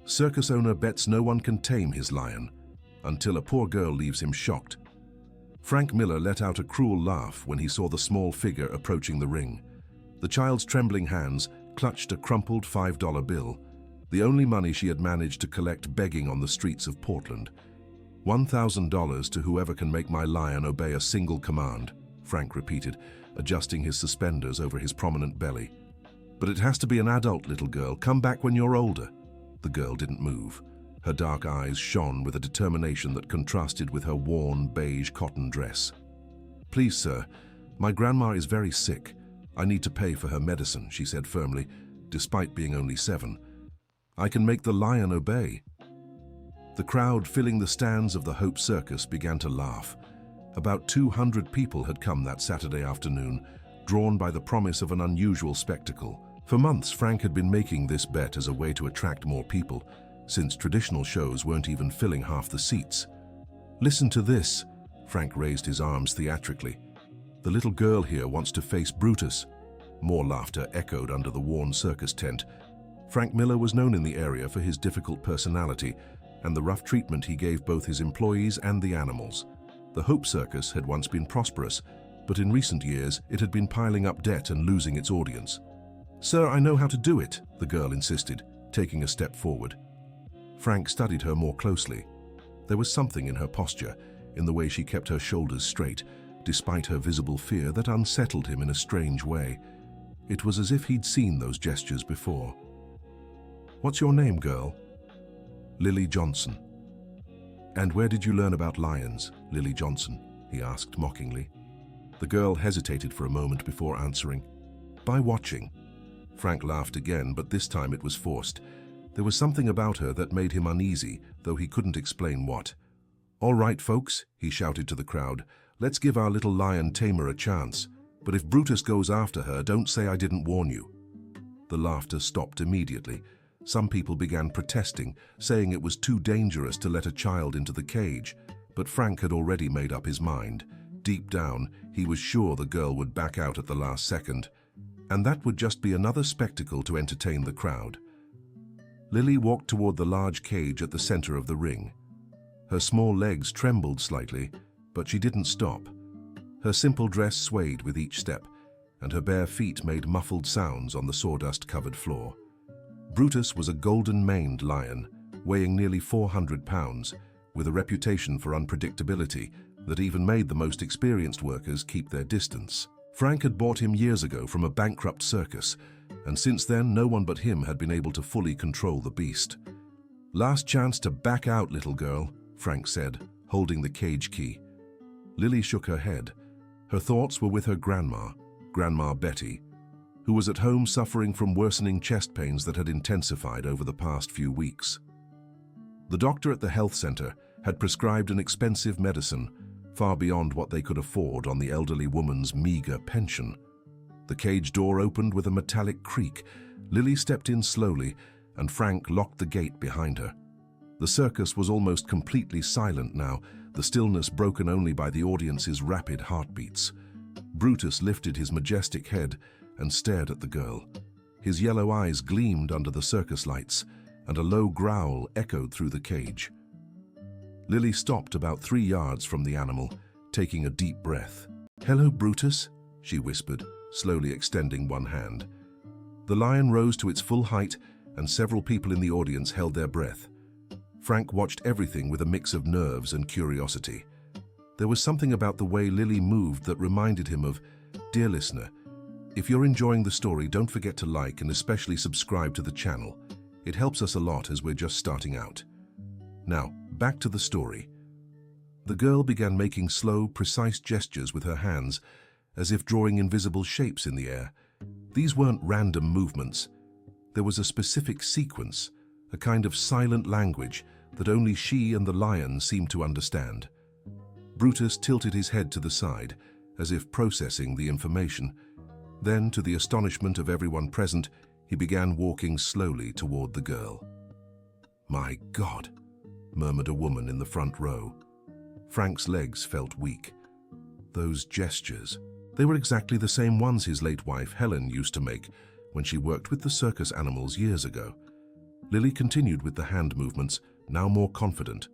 Circus owner bets no one can tame his lion, until a poor girl leaves him shocked. Frank Miller let out a cruel laugh when he saw the small figure approaching the ring. The child's trembling hands clutched a crumpled $5 bill, the only money she had managed to collect begging on the streets of Portland. $1,000 to whoever can make my lion obey a single command, Frank repeated, adjusting his suspenders over his prominent belly. But it has to be an adult, little girl. Come back when you're older. The girl didn't move. Her dark eyes shone with a determination that contrasted with her worn beige cotton dress. Please, sir, my grandma is very sick. I need to pay for her medicine, she said firmly, despite being only 7. I can make the lion obey. The crowd filling the stands of the Hope Circus began to laugh. About 200 people had come that Saturday afternoon, drawn by the promise of an unusual spectacle. For months, Frank had been making this bet as a way to attract more people, since traditional shows weren't even filling half the seats. Listen to this, Frank raised his arms theatrically. The little girl here wants to face Brutus. More laughter echoed under the worn circus tent. Frank Miller was known in the area for his difficult personality and the rough treatment he gave both his employees and the animals. The Hope Circus had once been prosperous, but in recent years it had been piling up debt and losing its audience. Sir, I know how to do it, the girl insisted, taking a step forward. Frank studied her more closely. There was something in her posture, in the way she kept her shoulders straight, despite her visible fear, that unsettled him in a strange way. It was as if he'd seen those gestures before. What's your name, girl? Lily Johnson. And where did you learn about lions, Lily Johnson? He asked mockingly. The girl hesitated for a moment before answering. By watching. Frank laughed again, but this time it was forced. There was something about her that made him uneasy, though he couldn't explain what. All right, folks, he shouted to the crowd. Let's give our little lion tamer a chance. But if Brutus goes after her, don't say I didn't warn you. The laughter stopped immediately. Some people began protesting, saying it was too dangerous to let a child into the cage. But Frank had already made up his mind. Deep down, he was sure the girl would back out at the last second. And that would just be another spectacle to entertain the crowd. Lily walked toward the large cage at the center of the ring. Her small legs trembled slightly, but she didn't stop. Her simple dress swayed with each step, and her bare feet made muffled sounds on the sawdust-covered floor. Brutus was a golden-maned lion, weighing nearly 400 pounds, with a reputation for unpredictability that even made the most experienced workers keep their distance. Frank had bought him years ago from a bankrupt circus, and since then no one but him had been able to fully control the beast. Last chance to back out, little girl, Frank said, holding the cage key. Lily shook her head. Her thoughts were with her grandma, Grandma Betty, who was at home suffering from worsening chest pains that had intensified over the past few weeks. The doctor at the health center had prescribed an expensive medicine, far beyond what they could afford on the elderly woman's meager pension. The cage door opened with a metallic creak. Lily stepped in slowly, and Frank locked the gate behind her. The circus was almost completely silent now, the stillness broken only by the audience's rapid heartbeats. Brutus lifted his majestic head and stared at the girl. His yellow eyes gleamed under the circus lights, and a low growl echoed through the cage. Lily stopped about 3 yards from the animal, taking a deep breath. "Hello, Brutus," she whispered, slowly extending one hand. The lion rose to its full height, and several people in the audience held their breath. Frank watched everything with a mix of nerves and curiosity. There was something about the way Lily moved that reminded him of, "Dear listener, if you're enjoying the story, don't forget to like and especially subscribe to the channel. It helps us a lot as we're just starting out." Now, back to the story. The girl began making slow, precise gestures with her hands, as if drawing invisible shapes in the air. These weren't random movements. There was a specific sequence, a kind of silent language that only she and the lion seemed to understand. Brutus tilted his head to the side, as if processing the information. Then, to the astonishment of everyone present, he began walking slowly toward the girl. "My God," murmured a woman in the front row. Frank's legs felt weak. Those gestures, they were exactly the same ones his late wife Helen used to make when she worked with the circus animals years ago. Lily continued with the hand movements, now more confident.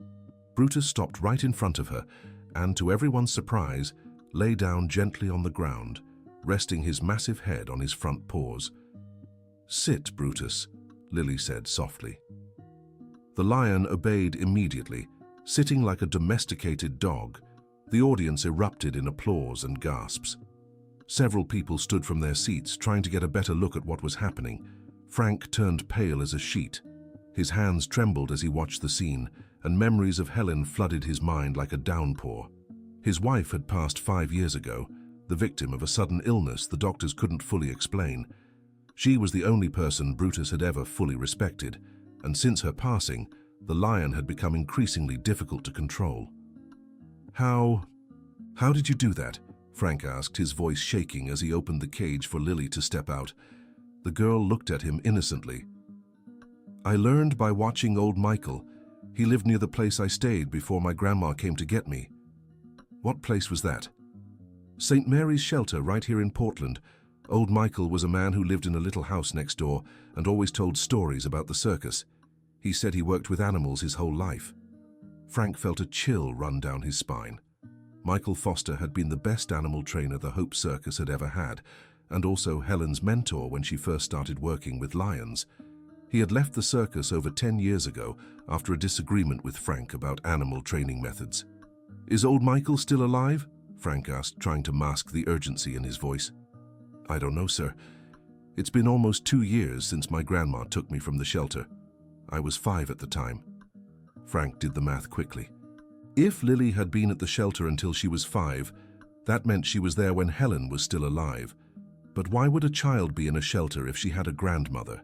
Brutus stopped right in front of her and, to everyone's surprise, lay down gently on the ground, resting his massive head on his front paws. "Sit, Brutus," Lily said softly. The lion obeyed immediately, sitting like a domesticated dog. The audience erupted in applause and gasps. Several people stood from their seats, trying to get a better look at what was happening. Frank turned pale as a sheet. His hands trembled as he watched the scene, and memories of Helen flooded his mind like a downpour. His wife had passed 5 years ago, the victim of a sudden illness the doctors couldn't fully explain. She was the only person Brutus had ever fully respected, and since her passing, the lion had become increasingly difficult to control. How did you do that?" Frank asked, his voice shaking as he opened the cage for Lily to step out. The girl looked at him innocently. "I learned by watching old Michael. He lived near the place I stayed before my grandma came to get me." "What place was that?" "St. Mary's Shelter, right here in Portland. Old Michael was a man who lived in a little house next door and always told stories about the circus. He said he worked with animals his whole life." Frank felt a chill run down his spine. Michael Foster had been the best animal trainer the Hope Circus had ever had, and also Helen's mentor when she first started working with lions. He had left the circus over 10 years ago after a disagreement with Frank about animal training methods. "Is old Michael still alive?" Frank asked, trying to mask the urgency in his voice. "I don't know, sir. It's been almost 2 years since my grandma took me from the shelter. I was 5 at the time." Frank did the math quickly. If Lily had been at the shelter until she was 5, that meant she was there when Helen was still alive. But why would a child be in a shelter if she had a grandmother?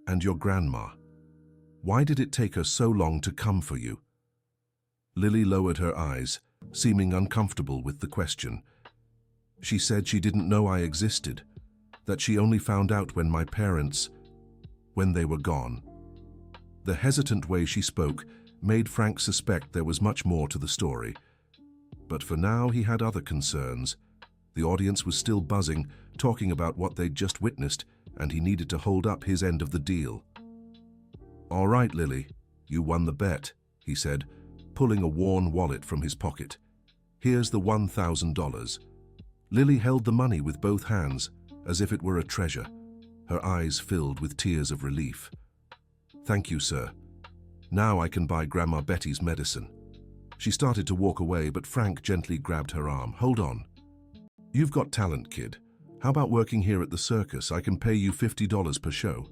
"And your grandma? Why did it take her so long to come for you?" Lily lowered her eyes, seeming uncomfortable with the question. "She said she didn't know I existed, that she only found out when when they were gone." The hesitant way she spoke made Frank suspect there was much more to the story. But for now he had other concerns. The audience was still buzzing, talking about what they'd just witnessed, and he needed to hold up his end of the deal. "All right, Lily, you won the bet," he said, pulling a worn wallet from his pocket. "Here's the $1,000. Lily held the money with both hands, as if it were a treasure. Her eyes filled with tears of relief. "Thank you, sir. Now I can buy Grandma Betty's medicine." She started to walk away, but Frank gently grabbed her arm. "Hold on. You've got talent, kid. How about working here at the circus? I can pay you $50 per show."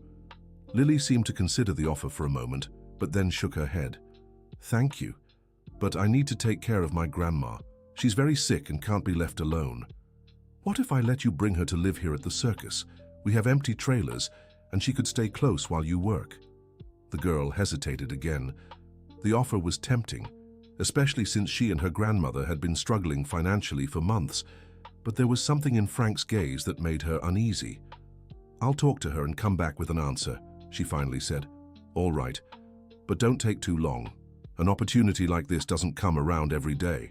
Lily seemed to consider the offer for a moment, but then shook her head. "Thank you, but I need to take care of my grandma. She's very sick and can't be left alone." "What if I let you bring her to live here at the circus? We have empty trailers, and she could stay close while you work." The girl hesitated again. The offer was tempting, especially since she and her grandmother had been struggling financially for months, but there was something in Frank's gaze that made her uneasy. "I'll talk to her and come back with an answer," she finally said. "All right, but don't take too long. An opportunity like this doesn't come around every day."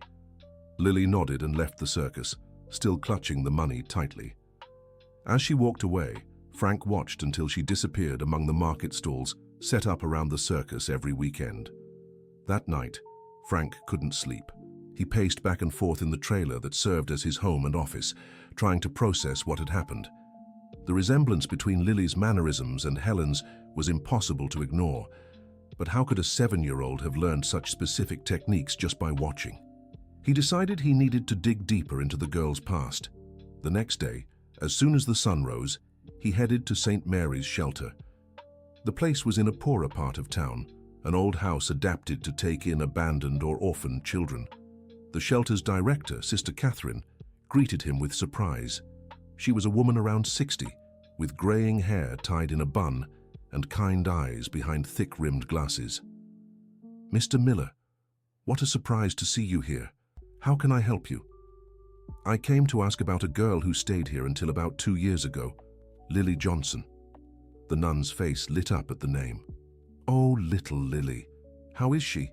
Lily nodded and left the circus, still clutching the money tightly. As she walked away, Frank watched until she disappeared among the market stalls set up around the circus every weekend. That night, Frank couldn't sleep. He paced back and forth in the trailer that served as his home and office, trying to process what had happened. The resemblance between Lily's mannerisms and Helen's was impossible to ignore, but how could a 7-year-old have learned such specific techniques just by watching? He decided he needed to dig deeper into the girl's past. The next day, as soon as the sun rose, he headed to St. Mary's Shelter. The place was in a poorer part of town, an old house adapted to take in abandoned or orphaned children. The shelter's director, Sister Catherine, greeted him with surprise. She was a woman around 60, with graying hair tied in a bun and kind eyes behind thick-rimmed glasses. "Mr. Miller, what a surprise to see you here. How can I help you?" "I came to ask about a girl who stayed here until about 2 years ago, Lily Johnson." The nun's face lit up at the name. "Oh, little Lily. How is she?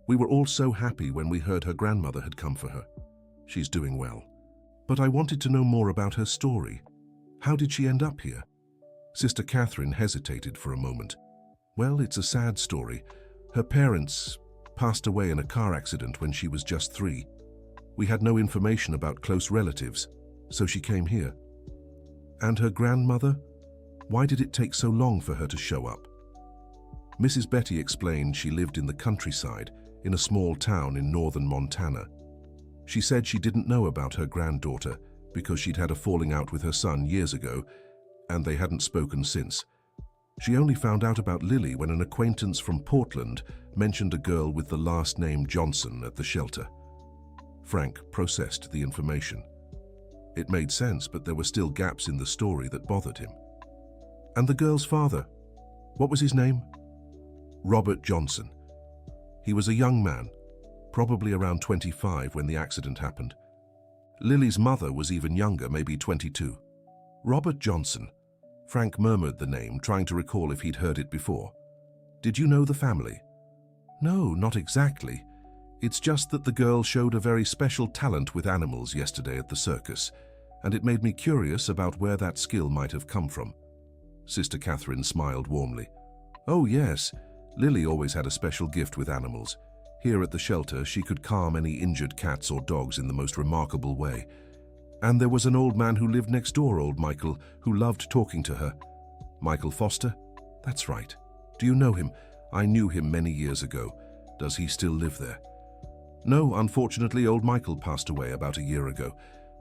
We were all so happy when we heard her grandmother had come for her." "She's doing well. But I wanted to know more about her story. How did she end up here?" Sister Catherine hesitated for a moment. Well, it's a sad story. Her parents passed away in a car accident when she was just 3. We had no information about close relatives, so she came here. And her grandmother? Why did it take so long for her to show up? Mrs. Betty explained she lived in the countryside, in a small town in northern Montana. She said she didn't know about her granddaughter because she'd had a falling out with her son years ago, and they hadn't spoken since. She only found out about Lily when an acquaintance from Portland mentioned a girl with the last name Johnson at the shelter. Frank processed the information. It made sense, but there were still gaps in the story that bothered him. And the girl's father, what was his name? Robert Johnson. He was a young man, probably around 25 when the accident happened. Lily's mother was even younger, maybe 22. Robert Johnson. Frank murmured the name, trying to recall if he'd heard it before. Did you know the family? No, not exactly. It's just that the girl showed a very special talent with animals yesterday at the circus, and it made me curious about where that skill might have come from. Sister Catherine smiled warmly. Oh yes, Lily always had a special gift with animals. Here at the shelter, she could calm any injured cats or dogs in the most remarkable way. And there was an old man who lived next door, old Michael, who loved talking to her. Michael Foster? That's right. Do you know him? I knew him many years ago. Does he still live there? No, unfortunately, old Michael passed away about a year ago.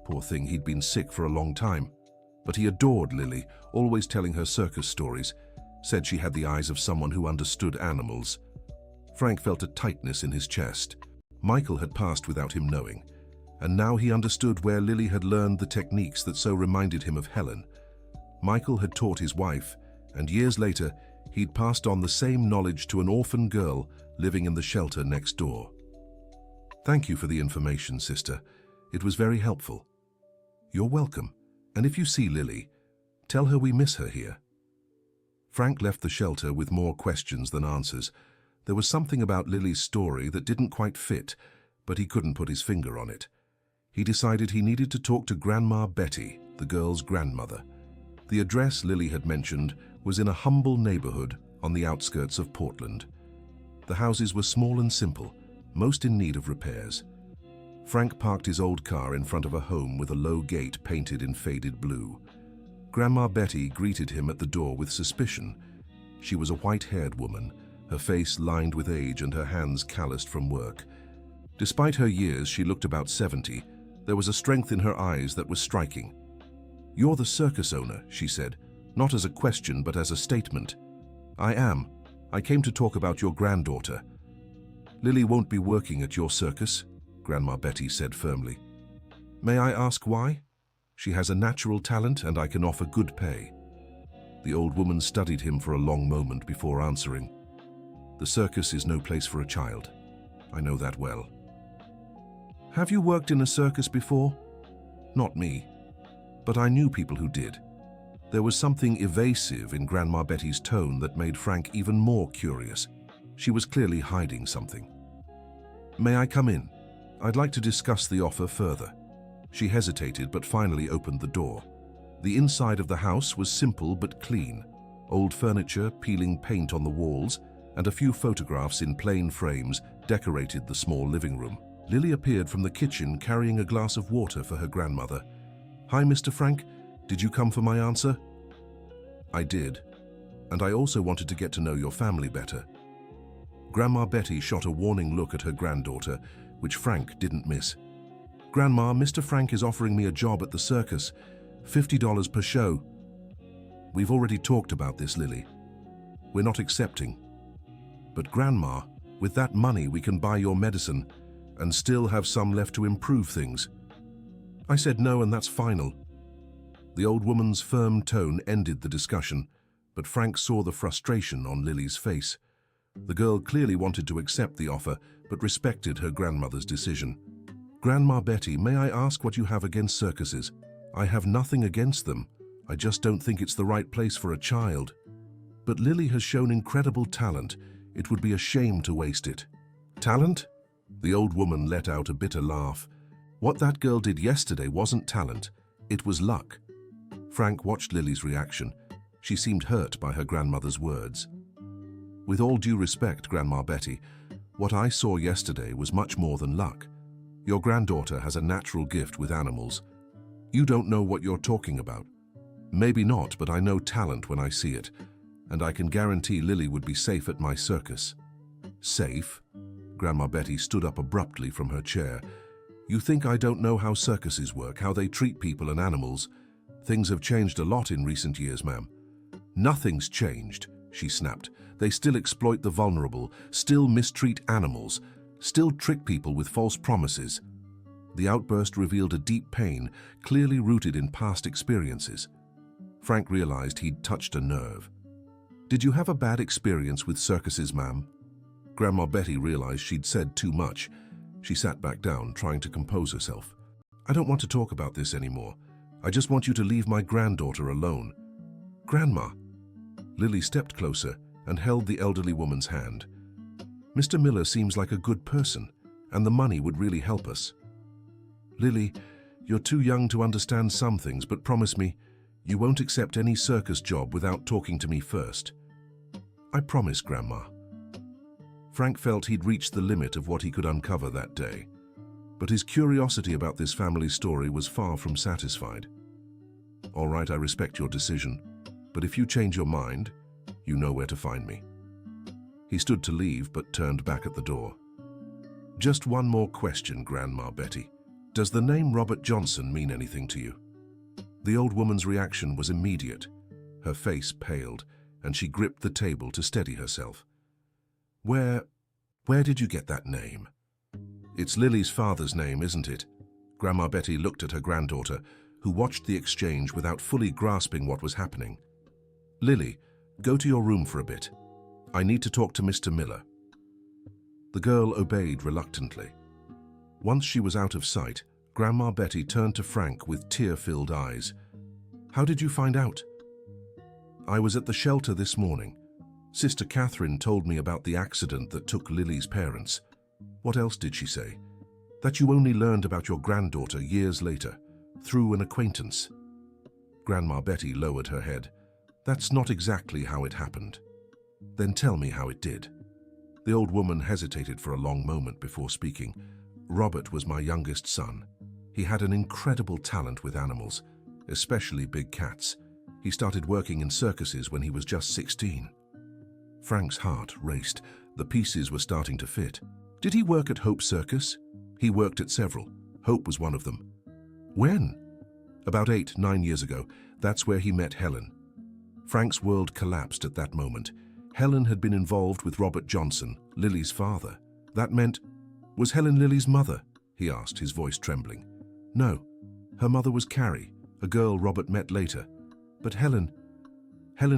Poor thing, he'd been sick for a long time. But he adored Lily, always telling her circus stories. Said she had the eyes of someone who understood animals. Frank felt a tightness in his chest. Michael had passed without him knowing, and now he understood where Lily had learned the techniques that so reminded him of Helen. Michael had taught his wife, and years later, he'd passed on the same knowledge to an orphan girl living in the shelter next door. Thank you for the information, sister. It was very helpful. You're welcome, and if you see Lily, tell her we miss her here. Frank left the shelter with more questions than answers. There was something about Lily's story that didn't quite fit, but he couldn't put his finger on it. He decided he needed to talk to Grandma Betty, the girl's grandmother. The address Lily had mentioned was in a humble neighborhood on the outskirts of Portland. The houses were small and simple, most in need of repairs. Frank parked his old car in front of a home with a low gate painted in faded blue. Grandma Betty greeted him at the door with suspicion. She was a white-haired woman, her face lined with age and her hands calloused from work. Despite her years, she looked about 70. There was a strength in her eyes that was striking. "You're the circus owner," she said, not as a question but as a statement. "I am. I came to talk about your granddaughter." "Lily won't be working at your circus," Grandma Betty said firmly. "May I ask why?" "She has a natural talent and I can offer good pay." The old woman studied him for a long moment before answering. "The circus is no place for a child. I know that well." "Have you worked in a circus before?" "Not me, but I knew people who did." There was something evasive in Grandma Betty's tone that made Frank even more curious. She was clearly hiding something. "May I come in? I'd like to discuss the offer further." She hesitated but finally opened the door. The inside of the house was simple but clean. Old furniture, peeling paint on the walls, and a few photographs in plain frames decorated the small living room. Lily appeared from the kitchen carrying a glass of water for her grandmother. "Hi, Mr. Frank. Did you come for my answer?" "I did. And I also wanted to get to know your family better." Grandma Betty shot a warning look at her granddaughter, which Frank didn't miss. "Grandma, Mr. Frank is offering me a job at the circus, $50 per show." "We've already talked about this, Lily. We're not accepting." "But Grandma, with that money we can buy your medicine and still have some left to improve things." "I said no, and that's final." The old woman's firm tone ended the discussion, but Frank saw the frustration on Lily's face. The girl clearly wanted to accept the offer, but respected her grandmother's decision. "Grandma Betty, may I ask what you have against circuses?" "I have nothing against them. I just don't think it's the right place for a child. But Lily has shown incredible talent. It would be a shame to waste it." "Talent?" The old woman let out a bitter laugh. "What that girl did yesterday wasn't talent. It was luck." Frank watched Lily's reaction. She seemed hurt by her grandmother's words. With all due respect, Grandma Betty, what I saw yesterday was much more than luck. Your granddaughter has a natural gift with animals. You don't know what you're talking about. Maybe not, but I know talent when I see it, and I can guarantee Lily would be safe at my circus. Safe? Grandma Betty stood up abruptly from her chair. You think I don't know how circuses work, how they treat people and animals? Things have changed a lot in recent years, ma'am. Nothing's changed, she snapped. They still exploit the vulnerable, still mistreat animals, still trick people with false promises. The outburst revealed a deep pain, clearly rooted in past experiences. Frank realized he'd touched a nerve. Did you have a bad experience with circuses, ma'am? Grandma Betty realized she'd said too much. She sat back down, trying to compose herself. I don't want to talk about this anymore. I just want you to leave my granddaughter alone. Grandma. Lily stepped closer and held the elderly woman's hand. Mr. Miller seems like a good person, and the money would really help us. Lily, you're too young to understand some things, but promise me, you won't accept any circus job without talking to me first. I promise, Grandma. Frank felt he'd reached the limit of what he could uncover that day, but his curiosity about this family story was far from satisfied. All right, I respect your decision, but if you change your mind, you know where to find me. He stood to leave, but turned back at the door. Just one more question, Grandma Betty. Does the name Robert Johnson mean anything to you? The old woman's reaction was immediate. Her face paled, and she gripped the table to steady herself. Where did you get that name? It's Lily's father's name, isn't it? Grandma Betty looked at her granddaughter, who watched the exchange without fully grasping what was happening. Lily, go to your room for a bit. I need to talk to Mr. Miller. The girl obeyed reluctantly. Once she was out of sight, Grandma Betty turned to Frank with tear-filled eyes. How did you find out? I was at the shelter this morning. Sister Catherine told me about the accident that took Lily's parents. What else did she say? That you only learned about your granddaughter years later, through an acquaintance. Grandma Betty lowered her head. That's not exactly how it happened. Then tell me how it did. The old woman hesitated for a long moment before speaking. Robert was my youngest son. He had an incredible talent with animals, especially big cats. He started working in circuses when he was just 16. Frank's heart raced. The pieces were starting to fit. Did he work at Hope Circus? He worked at several. Hope was one of them. When? About 8-9 years ago. That's where he met Helen. Frank's world collapsed at that moment. Helen had been involved with Robert Johnson, Lily's father. That meant, was Helen Lily's mother? He asked, his voice trembling. No, her mother was Carrie, a girl Robert met later. But Helen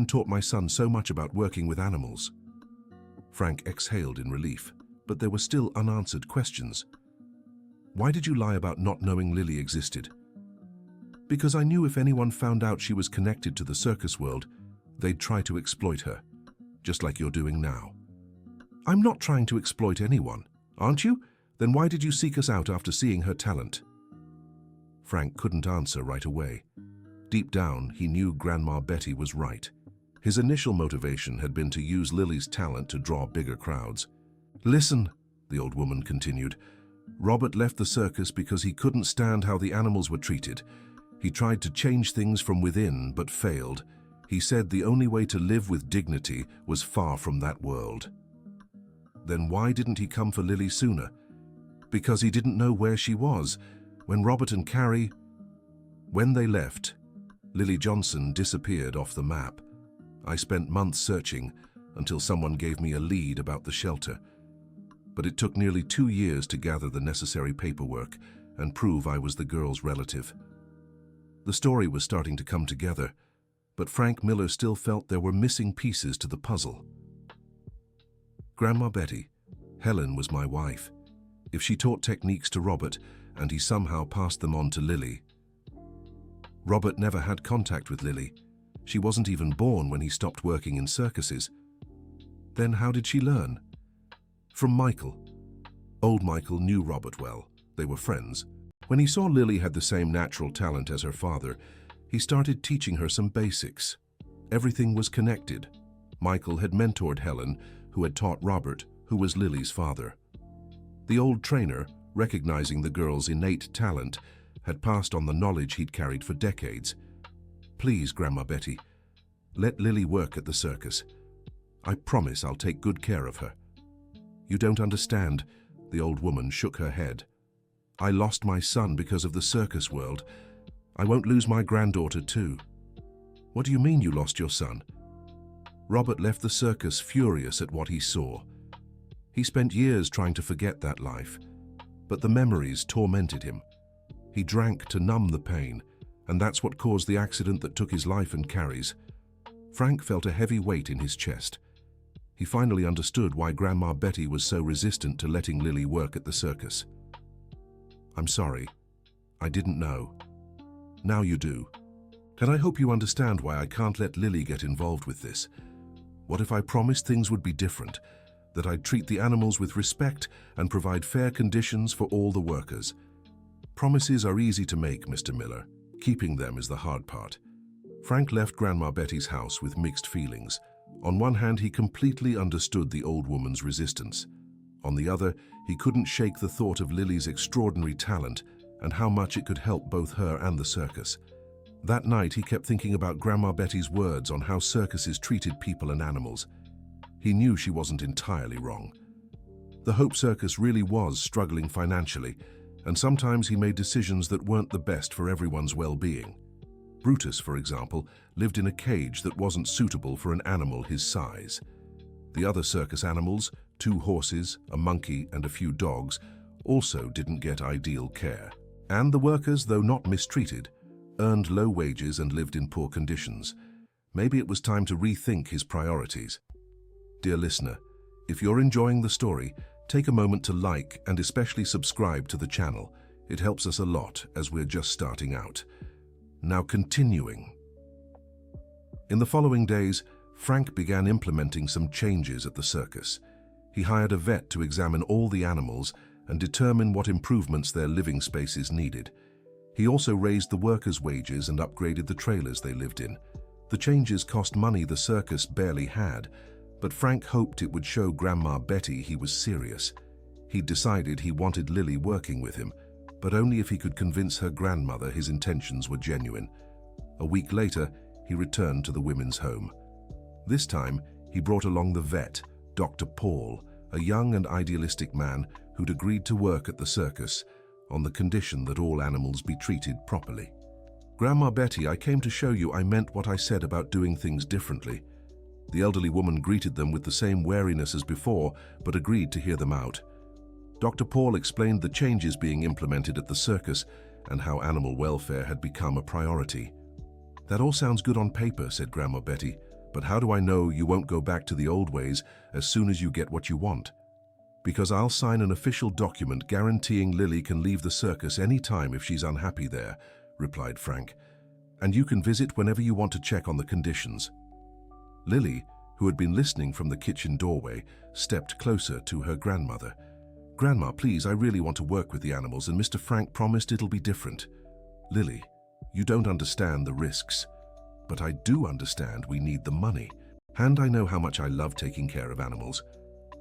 taught my son so much about working with animals. Frank exhaled in relief, but there were still unanswered questions. Why did you lie about not knowing Lily existed? Because I knew if anyone found out she was connected to the circus world, they'd try to exploit her, just like you're doing now. I'm not trying to exploit anyone, aren't you? Then why did you seek us out after seeing her talent? Frank couldn't answer right away. Deep down, he knew Grandma Betty was right. His initial motivation had been to use Lily's talent to draw bigger crowds. Listen, the old woman continued. Robert left the circus because he couldn't stand how the animals were treated. He tried to change things from within, but failed. He said the only way to live with dignity was far from that world. Then why didn't he come for Lily sooner? Because he didn't know where she was. When Robert and Carrie... When they left, Lily Johnson disappeared off the map. I spent months searching until someone gave me a lead about the shelter. But it took nearly 2 years to gather the necessary paperwork and prove I was the girl's relative. The story was starting to come together, but Frank Miller still felt there were missing pieces to the puzzle. Grandma Betty, Helen was my wife. If she taught techniques to Robert and he somehow passed them on to Lily. Robert never had contact with Lily. She wasn't even born when he stopped working in circuses. Then how did she learn? From Michael. Old Michael knew Robert well. They were friends. When he saw Lily had the same natural talent as her father, he started teaching her some basics. Everything was connected. Michael had mentored Helen, who had taught Robert, who was Lily's father. The old trainer, recognizing the girl's innate talent, had passed on the knowledge he'd carried for decades. "Please, Grandma Betty, let Lily work at the circus. I promise I'll take good care of her." "You don't understand," the old woman shook her head. "I lost my son because of the circus world. I won't lose my granddaughter too." "What do you mean you lost your son?" Robert left the circus furious at what he saw. He spent years trying to forget that life, but the memories tormented him. He drank to numb the pain, and that's what caused the accident that took his life and Carrie's. Frank felt a heavy weight in his chest. He finally understood why Grandma Betty was so resistant to letting Lily work at the circus. "I'm sorry. I didn't know. Now you do. Can I hope you understand why I can't let Lily get involved with this? What if I promised things would be different, that I'd treat the animals with respect and provide fair conditions for all the workers? Promises are easy to make, Mr. Miller. Keeping them is the hard part." Frank left Grandma Betty's house with mixed feelings. On one hand, he completely understood the old woman's resistance. On the other, he couldn't shake the thought of Lily's extraordinary talent and how much it could help both her and the circus. That night, he kept thinking about Grandma Betty's words on how circuses treated people and animals. He knew she wasn't entirely wrong. The Hope Circus really was struggling financially, and sometimes he made decisions that weren't the best for everyone's well-being. Brutus, for example, lived in a cage that wasn't suitable for an animal his size. The other circus animals, 2 horses, a monkey, and a few dogs, also didn't get ideal care. And the workers, though not mistreated, earned low wages and lived in poor conditions. Maybe it was time to rethink his priorities. Dear listener, if you're enjoying the story, take a moment to like and especially subscribe to the channel. It helps us a lot as we're just starting out. Now continuing. In the following days, Frank began implementing some changes at the circus. He hired a vet to examine all the animals and determine what improvements their living spaces needed. He also raised the workers' wages and upgraded the trailers they lived in. The changes cost money the circus barely had, but Frank hoped it would show Grandma Betty he was serious. He'd decided he wanted Lily working with him, but only if he could convince her grandmother his intentions were genuine. A week later, he returned to the women's home. This time, he brought along the vet, Dr. Paul, a young and idealistic man who'd agreed to work at the circus on the condition that all animals be treated properly. "Grandma Betty, I came to show you I meant what I said about doing things differently." The elderly woman greeted them with the same wariness as before, but agreed to hear them out. Dr. Paul explained the changes being implemented at the circus and how animal welfare had become a priority. "That all sounds good on paper," said Grandma Betty, "but how do I know you won't go back to the old ways as soon as you get what you want?" "Because I'll sign an official document guaranteeing Lily can leave the circus any time if she's unhappy there," replied Frank. "And you can visit whenever you want to check on the conditions." Lily, who had been listening from the kitchen doorway, stepped closer to her grandmother. "Grandma, please, I really want to work with the animals, and Mr. Frank promised it'll be different." "Lily, you don't understand the risks. But I do understand we need the money. And I know how much I love taking care of animals."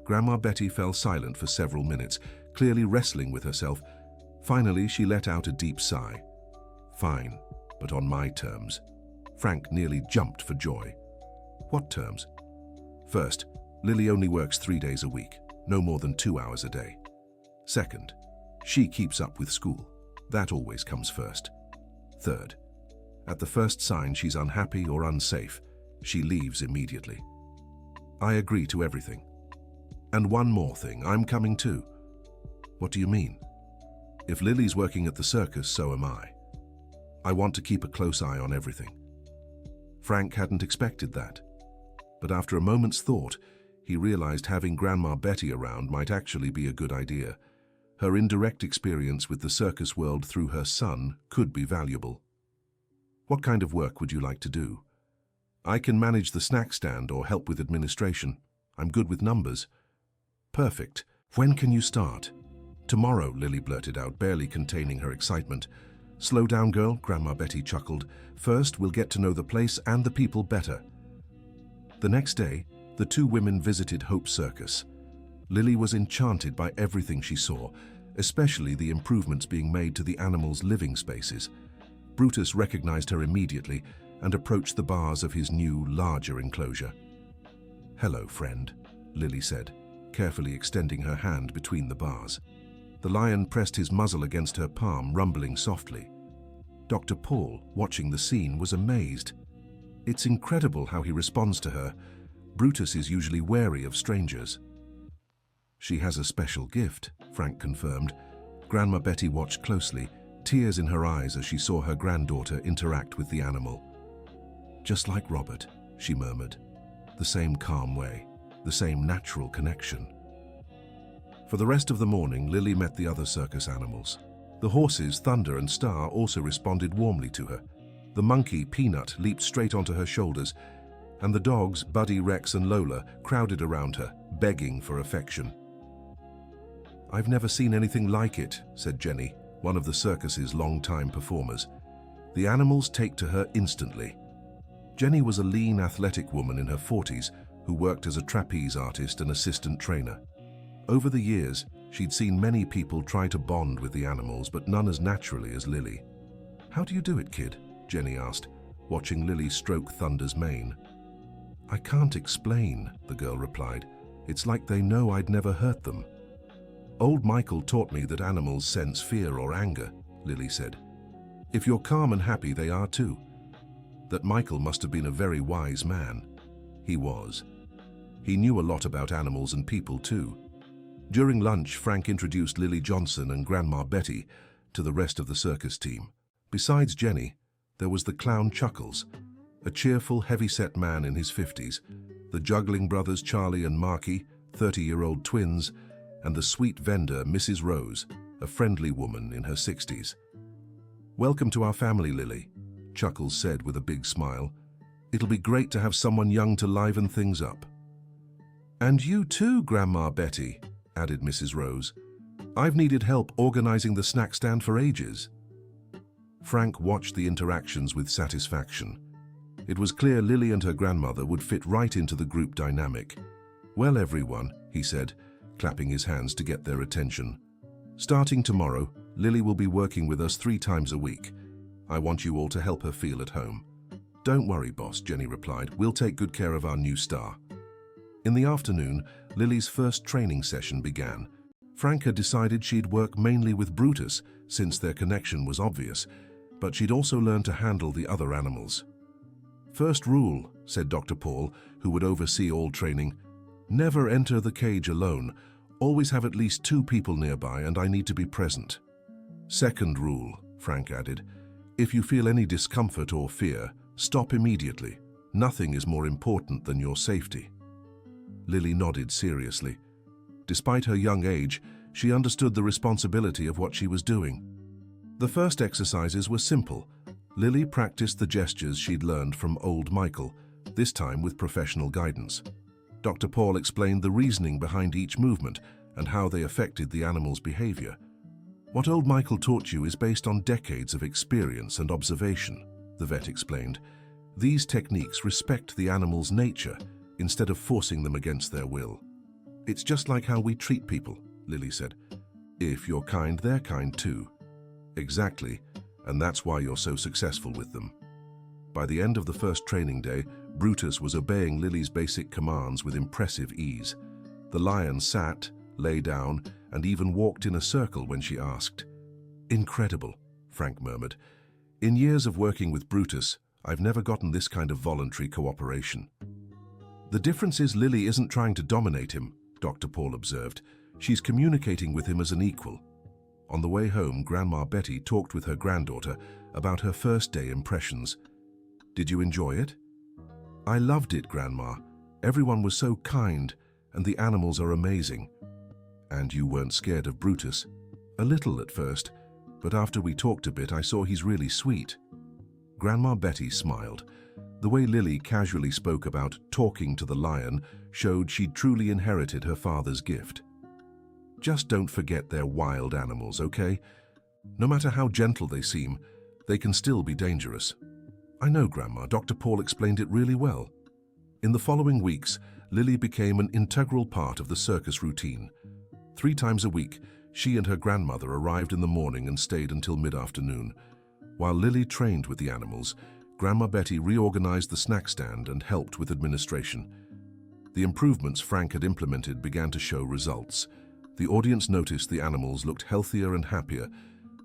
Grandma Betty fell silent for several minutes, clearly wrestling with herself. Finally, she let out a deep sigh. "Fine, but on my terms." Frank nearly jumped for joy. "What terms?" "First, Lily only works 3 days a week, no more than 2 hours a day. Second, she keeps up with school. That always comes first. Third, at the first sign she's unhappy or unsafe, she leaves immediately." "I agree to everything. And one more thing, I'm coming too." "What do you mean?" "If Lily's working at the circus, so am I. I want to keep a close eye on everything." Frank hadn't expected that. But after a moment's thought, he realized having Grandma Betty around might actually be a good idea. Her indirect experience with the circus world through her son could be valuable. "What kind of work would you like to do?" "I can manage the snack stand or help with administration. I'm good with numbers." "Perfect. When can you start?" "Tomorrow," Lily blurted out, barely containing her excitement. "Slow down, girl," Grandma Betty chuckled. "First, we'll get to know the place and the people better." The next day, the two women visited Hope Circus. Lily was enchanted by everything she saw, especially the improvements being made to the animals' living spaces. Brutus recognized her immediately and approached the bars of his new, larger enclosure. "Hello, friend," Lily said, carefully extending her hand between the bars. The lion pressed his muzzle against her palm, rumbling softly. Dr. Paul, watching the scene, was amazed. It's incredible how he responds to her. Brutus is usually wary of strangers. "She has a special gift," Frank confirmed. Grandma Betty watched closely, tears in her eyes as she saw her granddaughter interact with the animal. "Just like Robert," she murmured. "The same calm way, the same natural connection." For the rest of the morning, Lily met the other circus animals. The horses, Thunder and Star, also responded warmly to her. The monkey, Peanut, leaped straight onto her shoulders, and the dogs, Buddy, Rex and Lola, crowded around her, begging for affection. "I've never seen anything like it," said Jenny, one of the circus's long-time performers. "The animals take to her instantly." Jenny was a lean, athletic woman in her 40s who worked as a trapeze artist and assistant trainer. Over the years, she'd seen many people try to bond with the animals, but none as naturally as Lily. "How do you do it, kid?" Jenny asked, watching Lily stroke Thunder's mane. "I can't explain," the girl replied. "It's like they know I'd never hurt them." "Old Michael taught me that animals sense fear or anger," Lily said. "If you're calm and happy, they are too." That Michael must have been a very wise man. He was. He knew a lot about animals and people too. During lunch, Frank introduced Lily Johnson and Grandma Betty to the rest of the circus team. Besides Jenny, there was the clown Chuckles, a cheerful, heavy-set man in his 50s, the juggling brothers Charlie and Marky, 30-year-old twins, and the sweet vendor Mrs. Rose, a friendly woman in her 60s. "Welcome to our family, Lily," Chuckles said with a big smile. "It'll be great to have someone young to liven things up." "And you too, Grandma Betty," added Mrs. Rose. "I've needed help organizing the snack stand for ages." Frank watched the interactions with satisfaction. It was clear Lily and her grandmother would fit right into the group dynamic. "Well, everyone," he said, clapping his hands to get their attention. "Starting tomorrow, Lily will be working with us 3 times a week. I want you all to help her feel at home." "Don't worry, boss," Jenny replied. "We'll take good care of our new star." In the afternoon, Lily's first training session began. Frank had decided she'd work mainly with Brutus, since their connection was obvious, but she'd also learn to handle the other animals. "First rule," said Dr. Paul, who would oversee all training, "never enter the cage alone. Always have at least 2 people nearby, and I need to be present." "Second rule," Frank added, "if you feel any discomfort or fear, stop immediately. Nothing is more important than your safety." Lily nodded seriously. Despite her young age, she understood the responsibility of what she was doing. The first exercises were simple. Lily practiced the gestures she'd learned from old Michael, this time with professional guidance. Dr. Paul explained the reasoning behind each movement and how they affected the animal's behavior. "What old Michael taught you is based on decades of experience and observation," the vet explained. "These techniques respect the animal's nature instead of forcing them against their will." "It's just like how we treat people," Lily said. "If you're kind, they're kind too." "Exactly, and that's why you're so successful with them." By the end of the first training day, Brutus was obeying Lily's basic commands with impressive ease. The lion sat, lay down, and even walked in a circle when she asked. "Incredible," Frank murmured. "In years of working with Brutus, I've never gotten this kind of voluntary cooperation." "The difference is Lily isn't trying to dominate him," Dr. Paul observed. "She's communicating with him as an equal." On the way home, Grandma Betty talked with her granddaughter about her first day impressions. "Did you enjoy it?" "I loved it, Grandma. Everyone was so kind, and the animals are amazing." "And you weren't scared of Brutus?" "A little at first, but after we talked a bit, I saw he's really sweet." Grandma Betty smiled. The way Lily casually spoke about talking to the lion showed she'd truly inherited her father's gift. "Just don't forget they're wild animals, okay? No matter how gentle they seem, they can still be dangerous." "I know, Grandma. Dr. Paul explained it really well." In the following weeks, Lily became an integral part of the circus routine. 3 times a week, she and her grandmother arrived in the morning and stayed until mid-afternoon. While Lily trained with the animals, Grandma Betty reorganized the snack stand and helped with administration. The improvements Frank had implemented began to show results. The audience noticed the animals looked healthier and happier,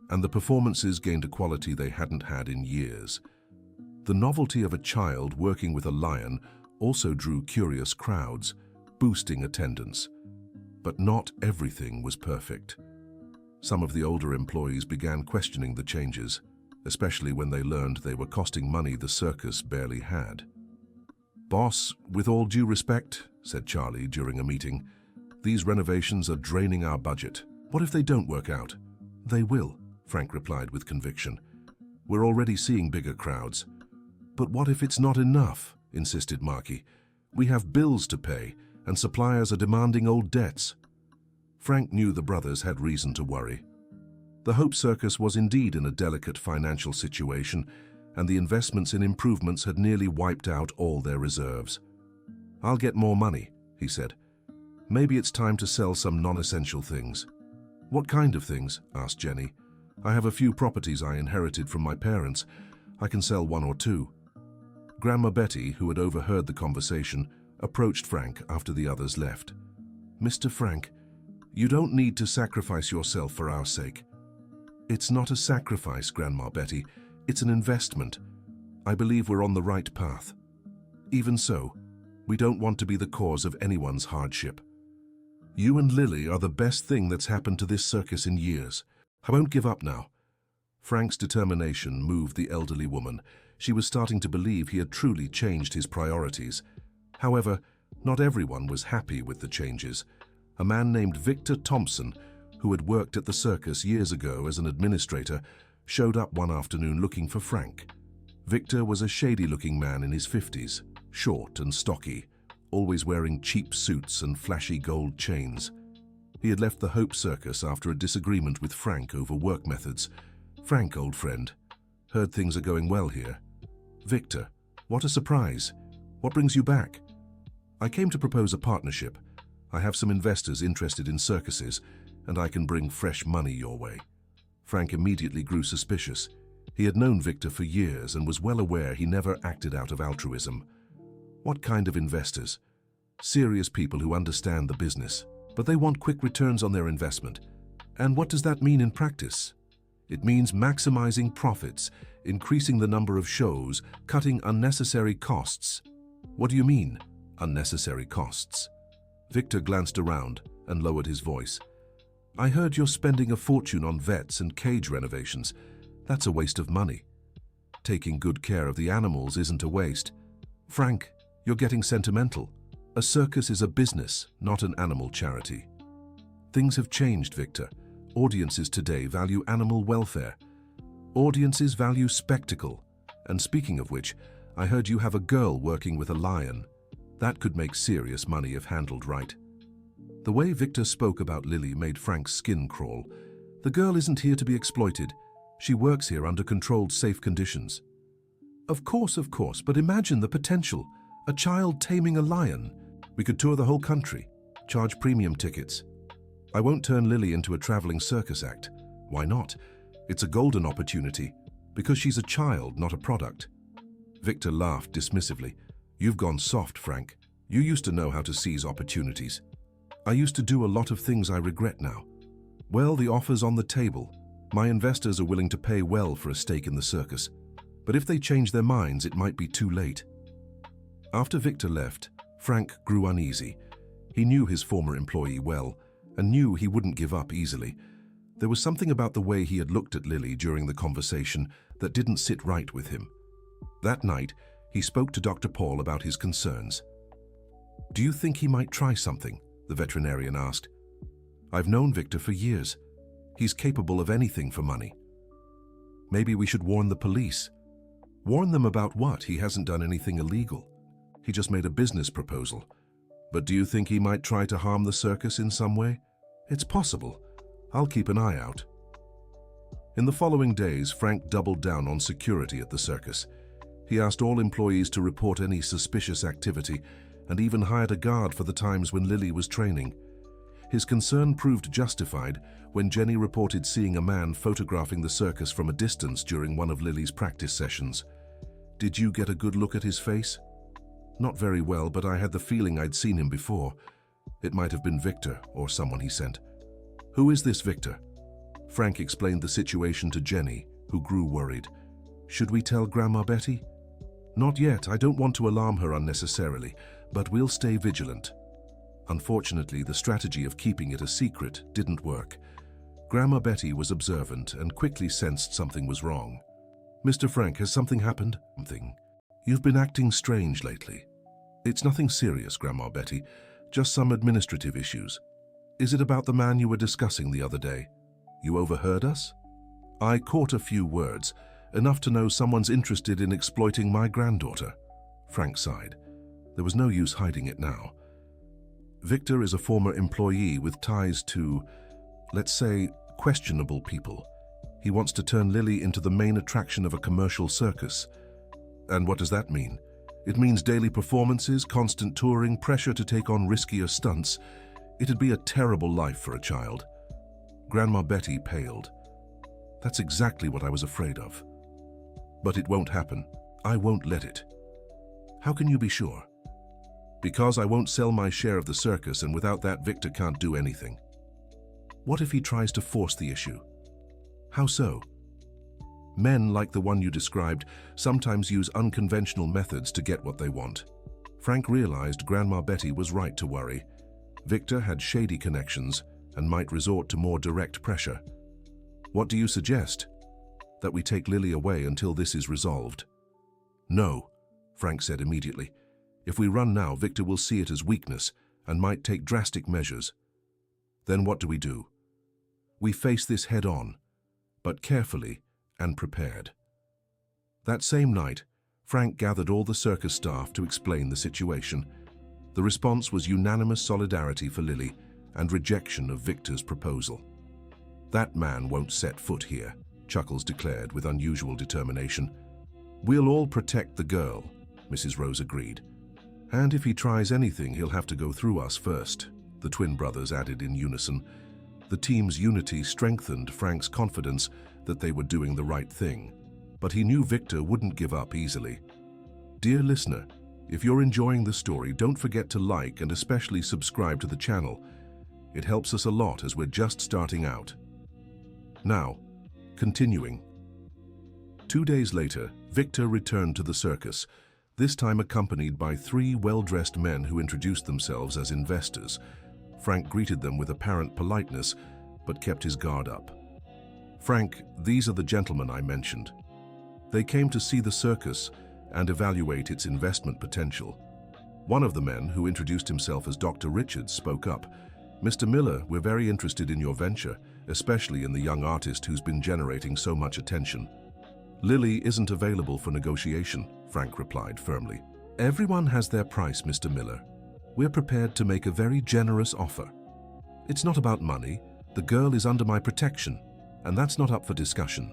and the performances gained a quality they hadn't had in years. The novelty of a child working with a lion also drew curious crowds, boosting attendance. But not everything was perfect. Some of the older employees began questioning the changes, especially when they learned they were costing money the circus barely had. "Boss, with all due respect," said Charlie during a meeting, "these renovations are draining our budget. What if they don't work out?" "They will," Frank replied with conviction. "We're already seeing bigger crowds." "But what if it's not enough?" insisted Marky. "We have bills to pay, and suppliers are demanding old debts." Frank knew the brothers had reason to worry. The Hope Circus was indeed in a delicate financial situation, and the investments in improvements had nearly wiped out all their reserves. "I'll get more money," he said. "Maybe it's time to sell some non-essential things." "What kind of things?" asked Jenny. "I have a few properties I inherited from my parents. I can sell 1 or 2. Grandma Betty, who had overheard the conversation, approached Frank after the others left. "Mr. Frank, you don't need to sacrifice yourself for our sake." "It's not a sacrifice, Grandma Betty. It's an investment. I believe we're on the right path. Even so, we don't want to be the cause of anyone's hardship. You and Lily are the best thing that's happened to this circus in years. I won't give up now." Frank's determination moved the elderly woman. She was starting to believe he had truly changed his priorities. However, not everyone was happy with the changes. A man named Victor Thompson, who had worked at the circus years ago as an administrator, showed up one afternoon looking for Frank. Victor was a shady-looking man in his 50s, short and stocky, always wearing cheap suits and flashy gold chains. He had left the Hope Circus after a disagreement with Frank over work methods. "Frank, old friend, heard things are going well here." "Victor, what a surprise. What brings you back?" "I came to propose a partnership. I have some investors interested in circuses, and I can bring fresh money your way." Frank immediately grew suspicious. He had known Victor for years and was well aware he never acted out of altruism. "What kind of investors?" "Serious people who understand the business, but they want quick returns on their investment." "And what does that mean in practice?" "It means maximizing profits, increasing the number of shows, cutting unnecessary costs." "What do you mean, unnecessary costs?" Victor glanced around and lowered his voice. "I heard you're spending a fortune on vets and cage renovations. That's a waste of money. Taking good care of the animals isn't a waste." "Frank, you're getting sentimental. A circus is a business, not an animal charity." "Things have changed, Victor. Audiences today value animal welfare. Audiences value spectacle. And speaking of which, I heard you have a girl working with a lion. That could make serious money if handled right." The way Victor spoke about Lily made Frank's skin crawl. "The girl isn't here to be exploited. She works here under controlled, safe conditions." Of course, but imagine the potential. A child taming a lion. We could tour the whole country, charge premium tickets. I won't turn Lily into a traveling circus act." "Why not? It's a golden opportunity, because she's a child, not a product." Victor laughed dismissively. "You've gone soft, Frank. You used to know how to seize opportunities." "I used to do a lot of things I regret now." "Well, the offer's on the table. My investors are willing to pay well for a stake in the circus. But if they change their minds, it might be too late." After Victor left, Frank grew uneasy. He knew his former employee well, and knew he wouldn't give up easily. There was something about the way he had looked at Lily during the conversation that didn't sit right with him. That night, he spoke to Dr. Paul about his concerns. "Do you think he might try something?" the veterinarian asked. "I've known Victor for years. He's capable of anything for money." "Maybe we should warn the police." "Warn them about what? He hasn't done anything illegal. He just made a business proposal. But do you think he might try to harm the circus in some way?" "It's possible. I'll keep an eye out." In the following days, Frank doubled down on security at the circus. He asked all employees to report any suspicious activity and even hired a guard for the times when Lily was training. His concern proved justified when Jenny reported seeing a man photographing the circus from a distance during one of Lily's practice sessions. "Did you get a good look at his face?" "Not very well, but I had the feeling I'd seen him before. It might have been Victor or someone he sent." "Who is this Victor?" Frank explained the situation to Jenny, who grew worried. "Should we tell Grandma Betty?" "Not yet. I don't want to alarm her unnecessarily, but we'll stay vigilant." Unfortunately, the strategy of keeping it a secret didn't work. Grandma Betty was observant and quickly sensed something was wrong. "Mr. Frank, has something happened?" "Something. You've been acting strange lately." "It's nothing serious, Grandma Betty. Just some administrative issues." "Is it about the man you were discussing the other day?" "You overheard us?" "I caught a few words, enough to know someone's interested in exploiting my granddaughter." Frank sighed. There was no use hiding it now. "Victor is a former employee with ties to, let's say, questionable people. He wants to turn Lily into the main attraction of a commercial circus." "And what does that mean?" "It means daily performances, constant touring, pressure to take on riskier stunts. It'd be a terrible life for a child." Grandma Betty paled. "That's exactly what I was afraid of." "But it won't happen. I won't let it." "How can you be sure?" "Because I won't sell my share of the circus, and without that Victor can't do anything." "What if he tries to force the issue?" "How so?" "Men like the one you described sometimes use unconventional methods to get what they want." Frank realized Grandma Betty was right to worry. Victor had shady connections and might resort to more direct pressure. "What do you suggest?" "That we take Lily away until this is resolved." "No," Frank said immediately. "If we run now, Victor will see it as weakness and might take drastic measures." "Then what do we do?" "We face this head on, but carefully and prepared." That same night, Frank gathered all the circus staff to explain the situation. The response was unanimous solidarity for Lily and rejection of Victor's proposal. "That man won't set foot here," Chuckles declared with unusual determination. "We'll all protect the girl," Mrs. Rose agreed. "And if he tries anything, he'll have to go through us first," the twin brothers added in unison. The team's unity strengthened Frank's confidence that they were doing the right thing. But he knew Victor wouldn't give up easily. Dear listener, if you're enjoying the story, don't forget to like and especially subscribe to the channel. It helps us a lot as we're just starting out. Now, continuing. 2 days later, Victor returned to the circus, this time accompanied by 3 well-dressed men who introduced themselves as investors. Frank greeted them with apparent politeness, but kept his guard up. "Frank, these are the gentlemen I mentioned. They came to see the circus and evaluate its investment potential." One of the men, who introduced himself as Dr. Richards, spoke up. "Mr. Miller, we're very interested in your venture, especially in the young artist who's been generating so much attention." "Lily isn't available for negotiation," Frank replied firmly. "Everyone has their price, Mr. Miller. We're prepared to make a very generous offer. It's not about money. The girl is under my protection, and that's not up for discussion."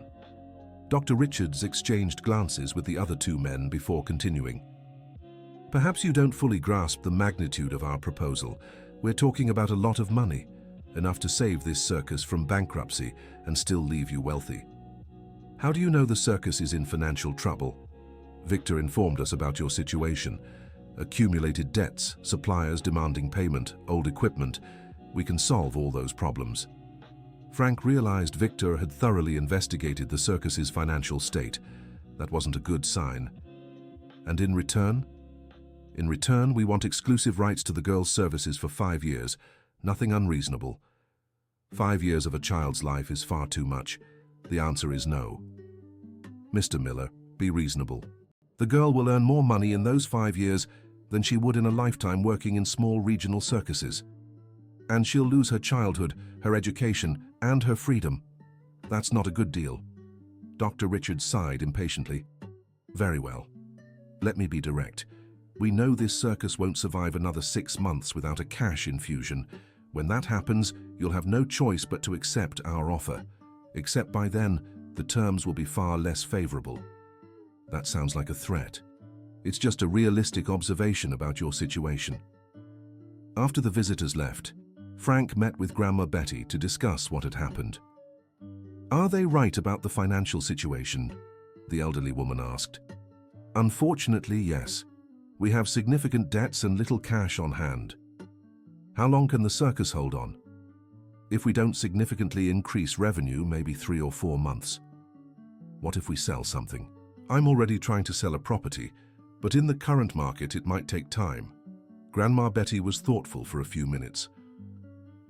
Dr. Richards exchanged glances with the other 2 men before continuing. "Perhaps you don't fully grasp the magnitude of our proposal. We're talking about a lot of money, enough to save this circus from bankruptcy and still leave you wealthy." "How do you know the circus is in financial trouble?" "Victor informed us about your situation. Accumulated debts, suppliers demanding payment, old equipment. We can solve all those problems." Frank realized Victor had thoroughly investigated the circus's financial state. That wasn't a good sign. "And in return?" "In return, we want exclusive rights to the girl's services for 5 years. Nothing unreasonable." 5 years of a child's life is far too much. The answer is no. "Mr. Miller, be reasonable. The girl will earn more money in those 5 years than she would in a lifetime working in small regional circuses. And she'll lose her childhood, her education, and her freedom. That's not a good deal." Dr. Richards sighed impatiently. "Very well. Let me be direct. We know this circus won't survive another 6 months without a cash infusion. When that happens, you'll have no choice but to accept our offer. Except by then, the terms will be far less favorable." That sounds like a threat. It's just a realistic observation about your situation. After the visitors left, Frank met with Grandma Betty to discuss what had happened. "Are they right about the financial situation?" the elderly woman asked. "Unfortunately, yes. We have significant debts and little cash on hand." "How long can the circus hold on?" "If we don't significantly increase revenue, maybe 3 or 4 months." "What if we sell something?" "I'm already trying to sell a property, but in the current market it might take time." Grandma Betty was thoughtful for a few minutes.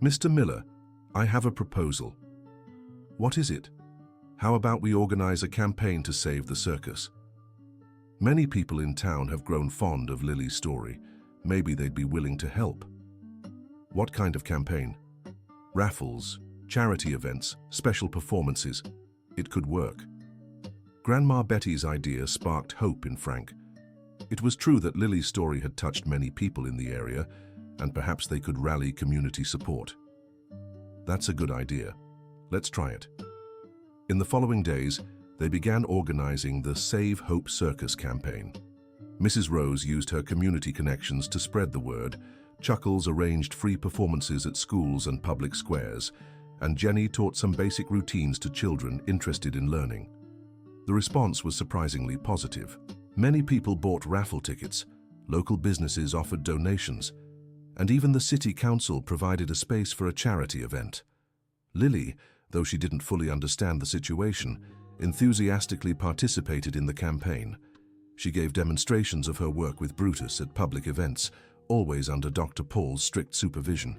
"Mr. Miller, I have a proposal." "What is it?" "How about we organize a campaign to save the circus?" Many people in town have grown fond of Lily's story. Maybe they'd be willing to help. "What kind of campaign?" "Raffles, charity events, special performances. It could work." Grandma Betty's idea sparked hope in Frank. It was true that Lily's story had touched many people in the area, and perhaps they could rally community support. "That's a good idea. Let's try it." In the following days, they began organizing the Save Hope Circus campaign. Mrs. Rose used her community connections to spread the word. Chuckles arranged free performances at schools and public squares, and Jenny taught some basic routines to children interested in learning. The response was surprisingly positive. Many people bought raffle tickets, local businesses offered donations, and even the city council provided a space for a charity event. Lily, though she didn't fully understand the situation, enthusiastically participated in the campaign. She gave demonstrations of her work with Brutus at public events, always under Dr. Paul's strict supervision.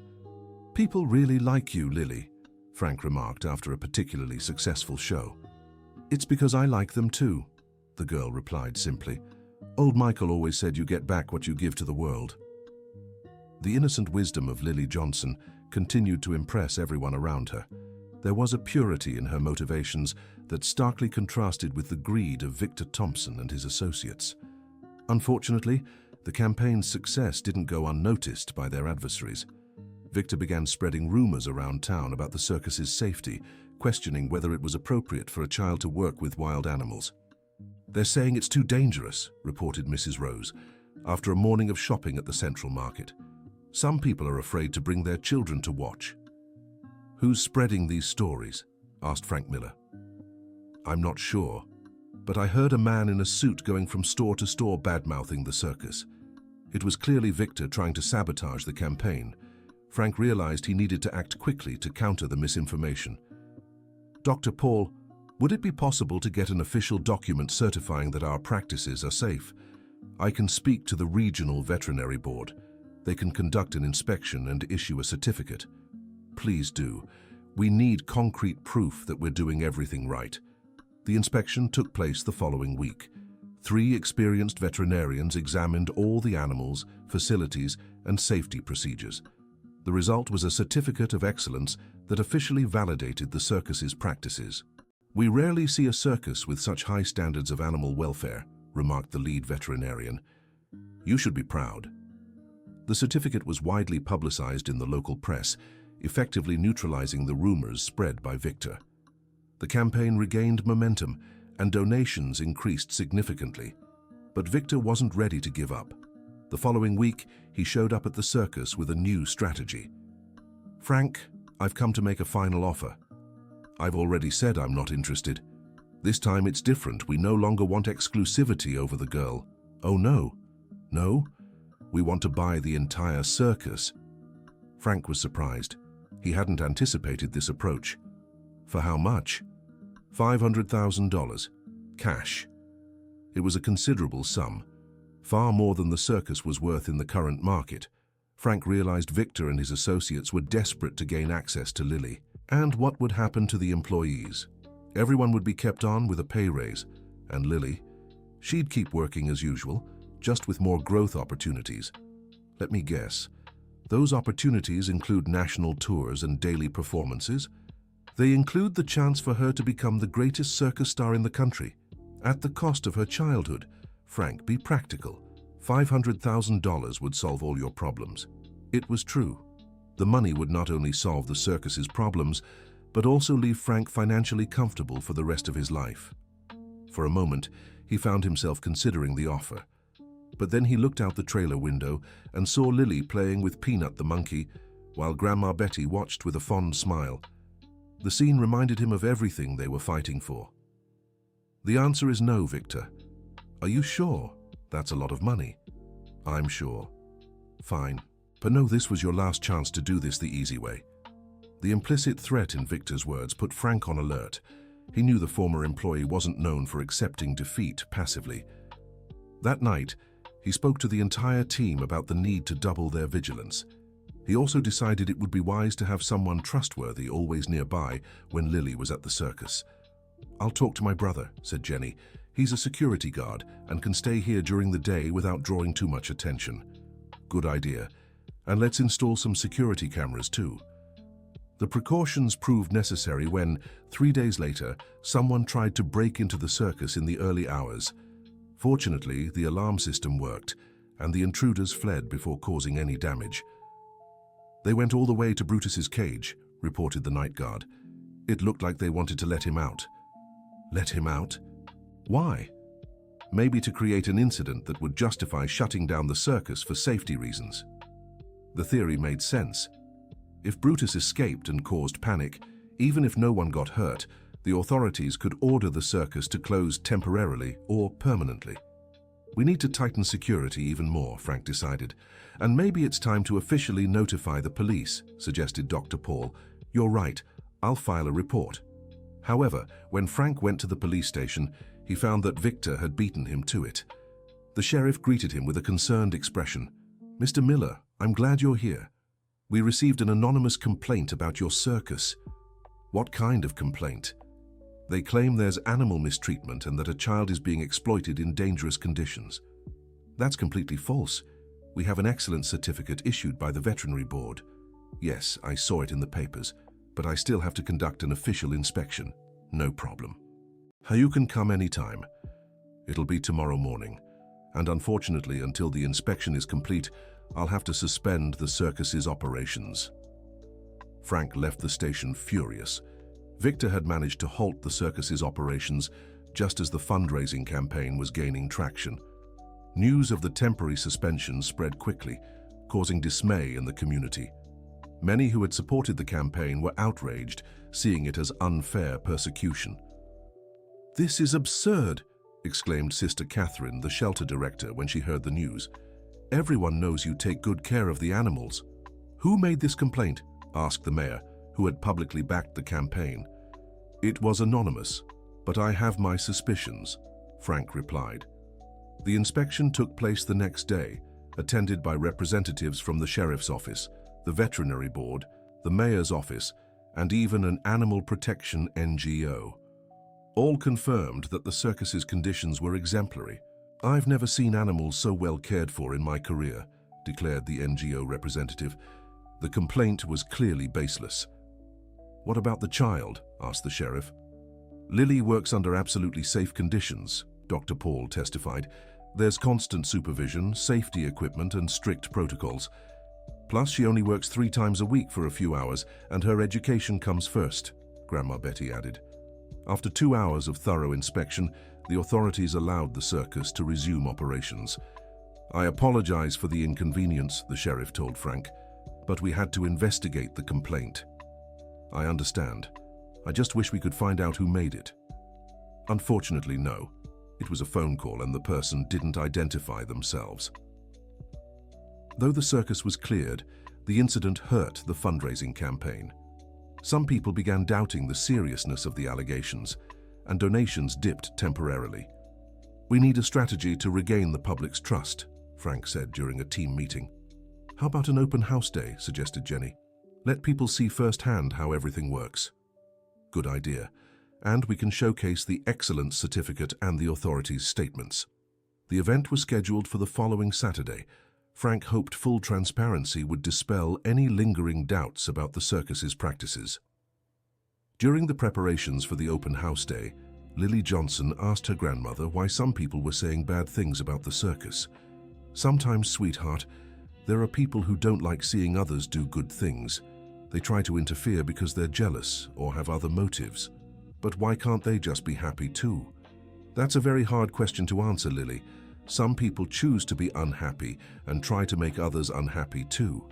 "People really like you, Lily," Frank remarked after a particularly successful show. "It's because I like them too," the girl replied simply. "Old Michael always said you get back what you give to the world." The innocent wisdom of Lily Johnson continued to impress everyone around her. There was a purity in her motivations that starkly contrasted with the greed of Victor Thompson and his associates. Unfortunately, the campaign's success didn't go unnoticed by their adversaries. Victor began spreading rumors around town about the circus's safety, questioning whether it was appropriate for a child to work with wild animals. "They're saying it's too dangerous," reported Mrs. Rose, after a morning of shopping at the Central Market. "Some people are afraid to bring their children to watch." "Who's spreading these stories?" asked Frank Miller. "I'm not sure, but I heard a man in a suit going from store to store bad-mouthing the circus. It was clearly Victor trying to sabotage the campaign. Frank realized he needed to act quickly to counter the misinformation. "Dr. Paul, would it be possible to get an official document certifying that our practices are safe? I can speak to the regional veterinary board. They can conduct an inspection and issue a certificate. Please do. We need concrete proof that we're doing everything right." The inspection took place the following week. 3 experienced veterinarians examined all the animals, facilities, and safety procedures. The result was a certificate of excellence that officially validated the circus's practices. "We rarely see a circus with such high standards of animal welfare," remarked the lead veterinarian. "You should be proud." The certificate was widely publicized in the local press, effectively neutralizing the rumors spread by Victor. The campaign regained momentum, and donations increased significantly. But Victor wasn't ready to give up. The following week, he showed up at the circus with a new strategy. "Frank, I've come to make a final offer. I've already said I'm not interested. This time it's different. We no longer want exclusivity over the girl." "Oh no." "No? We want to buy the entire circus." Frank was surprised. He hadn't anticipated this approach. "For how much?" $500,000. Cash. It was a considerable sum, far more than the circus was worth in the current market. Frank realized Victor and his associates were desperate to gain access to Lily. And what would happen to the employees? Everyone would be kept on with a pay raise. And Lily? She'd keep working as usual, just with more growth opportunities. Let me guess. Those opportunities include national tours and daily performances. They include the chance for her to become the greatest circus star in the country, at the cost of her childhood. Frank, be practical. $500,000 would solve all your problems. It was true. The money would not only solve the circus's problems, but also leave Frank financially comfortable for the rest of his life. For a moment, he found himself considering the offer. But then he looked out the trailer window and saw Lily playing with Peanut the monkey, while Grandma Betty watched with a fond smile. The scene reminded him of everything they were fighting for. The answer is no, Victor. Are you sure? That's a lot of money. I'm sure. Fine. But no, this was your last chance to do this the easy way. The implicit threat in Victor's words put Frank on alert. He knew the former employee wasn't known for accepting defeat passively. That night, he spoke to the entire team about the need to double their vigilance. He also decided it would be wise to have someone trustworthy always nearby when Lily was at the circus. "I'll talk to my brother," said Jenny. "He's a security guard and can stay here during the day without drawing too much attention." "Good idea. And let's install some security cameras too." The precautions proved necessary when, 3 days later, someone tried to break into the circus in the early hours. Fortunately, the alarm system worked, and the intruders fled before causing any damage. "They went all the way to Brutus's cage," reported the night guard. "It looked like they wanted to let him out." Let him out? Why? Maybe to create an incident that would justify shutting down the circus for safety reasons. The theory made sense. If Brutus escaped and caused panic, even if no one got hurt, the authorities could order the circus to close temporarily or permanently. "We need to tighten security even more," Frank decided. "And maybe it's time to officially notify the police," suggested Dr. Paul. "You're right. I'll file a report." However, when Frank went to the police station, he found that Victor had beaten him to it. The sheriff greeted him with a concerned expression. "Mr. Miller, I'm glad you're here. We received an anonymous complaint about your circus." "What kind of complaint?" "They claim there's animal mistreatment and that a child is being exploited in dangerous conditions." "That's completely false. We have an excellent certificate issued by the veterinary board." "Yes, I saw it in the papers, but I still have to conduct an official inspection." "No problem. You can come anytime. It'll be tomorrow morning, and unfortunately, until the inspection is complete, I'll have to suspend the circus's operations." Frank left the station furious. Victor had managed to halt the circus's operations just as the fundraising campaign was gaining traction. News of the temporary suspension spread quickly, causing dismay in the community. Many who had supported the campaign were outraged, seeing it as unfair persecution. "This is absurd," exclaimed Sister Catherine, the shelter director, when she heard the news. "Everyone knows you take good care of the animals." "Who made this complaint?" asked the mayor, who had publicly backed the campaign. "It was anonymous, but I have my suspicions," Frank replied. The inspection took place the next day, attended by representatives from the sheriff's office, the veterinary board, the mayor's office, and even an animal protection NGO. All confirmed that the circus's conditions were exemplary. "I've never seen animals so well cared for in my career," declared the NGO representative. The complaint was clearly baseless. "What about the child?" asked the sheriff. "Lily works under absolutely safe conditions," Dr. Paul testified. "There's constant supervision, safety equipment, and strict protocols. Plus, she only works 3 times a week for a few hours, and her education comes first," Grandma Betty added. After 2 hours of thorough inspection, the authorities allowed the circus to resume operations. "I apologize for the inconvenience," the sheriff told Frank, "but we had to investigate the complaint." "I understand. I just wish we could find out who made it." "Unfortunately, no. It was a phone call and the person didn't identify themselves." Though the circus was cleared, the incident hurt the fundraising campaign. Some people began doubting the seriousness of the allegations, and donations dipped temporarily. "We need a strategy to regain the public's trust," Frank said during a team meeting. "How about an open house day?" suggested Jenny. "Let people see firsthand how everything works." "Good idea. And we can showcase the excellence certificate and the authorities' statements." The event was scheduled for the following Saturday. Frank hoped full transparency would dispel any lingering doubts about the circus's practices. During the preparations for the open house day, Lily Johnson asked her grandmother why some people were saying bad things about the circus. "Sometimes, sweetheart, there are people who don't like seeing others do good things. They try to interfere because they're jealous or have other motives. But why can't they just be happy too? That's a very hard question to answer, Lily. Some people choose to be unhappy and try to make others unhappy too.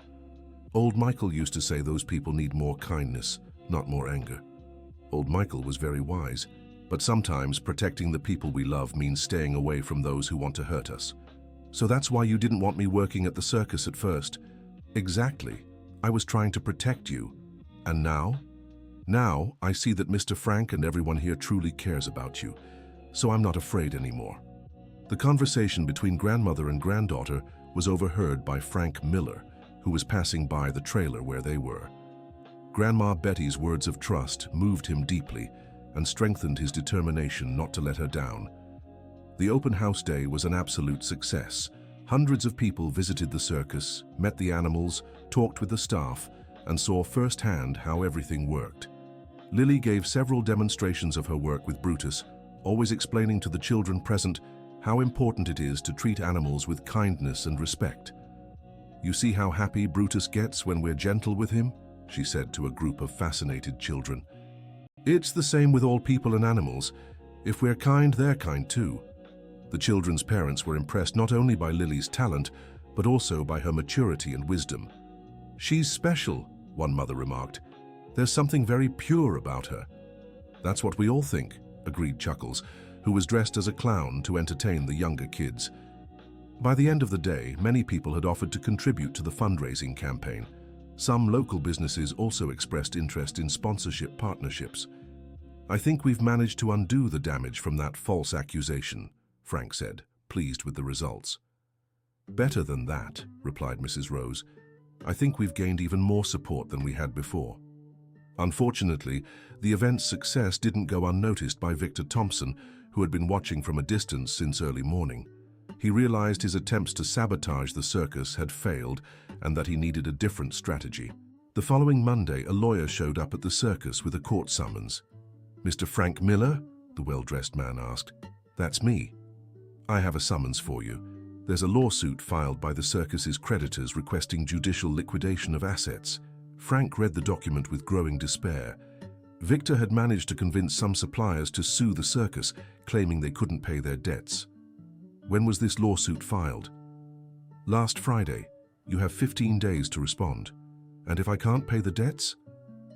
Old Michael used to say those people need more kindness, not more anger. Old Michael was very wise, but sometimes protecting the people we love means staying away from those who want to hurt us. So that's why you didn't want me working at the circus at first. Exactly. I was trying to protect you. And now? Now I see that Mr. Frank and everyone here truly cares about you, so I'm not afraid anymore. The conversation between grandmother and granddaughter was overheard by Frank Miller, who was passing by the trailer where they were. Grandma Betty's words of trust moved him deeply and strengthened his determination not to let her down. The open house day was an absolute success. Hundreds of people visited the circus, met the animals, talked with the staff, and saw firsthand how everything worked. Lily gave several demonstrations of her work with Brutus, always explaining to the children present how important it is to treat animals with kindness and respect. "You see how happy Brutus gets when we're gentle with him?" she said to a group of fascinated children. "It's the same with all people and animals. If we're kind, they're kind too." The children's parents were impressed not only by Lily's talent, but also by her maturity and wisdom. "She's special," one mother remarked. "There's something very pure about her." "That's what we all think," agreed Chuckles, who was dressed as a clown to entertain the younger kids. By the end of the day, many people had offered to contribute to the fundraising campaign. Some local businesses also expressed interest in sponsorship partnerships. "I think we've managed to undo the damage from that false accusation," Frank said, pleased with the results. "Better than that," replied Mrs. Rose. "I think we've gained even more support than we had before." Unfortunately, the event's success didn't go unnoticed by Victor Thompson, who had been watching from a distance since early morning. He realized his attempts to sabotage the circus had failed and that he needed a different strategy. The following Monday, a lawyer showed up at the circus with a court summons. "Mr. Frank Miller?" the well-dressed man asked. "That's me. I have a summons for you. There's a lawsuit filed by the circus's creditors requesting judicial liquidation of assets." Frank read the document with growing despair. Victor had managed to convince some suppliers to sue the circus, claiming they couldn't pay their debts. "When was this lawsuit filed?" "Last Friday. You have 15 days to respond. And if I can't pay the debts,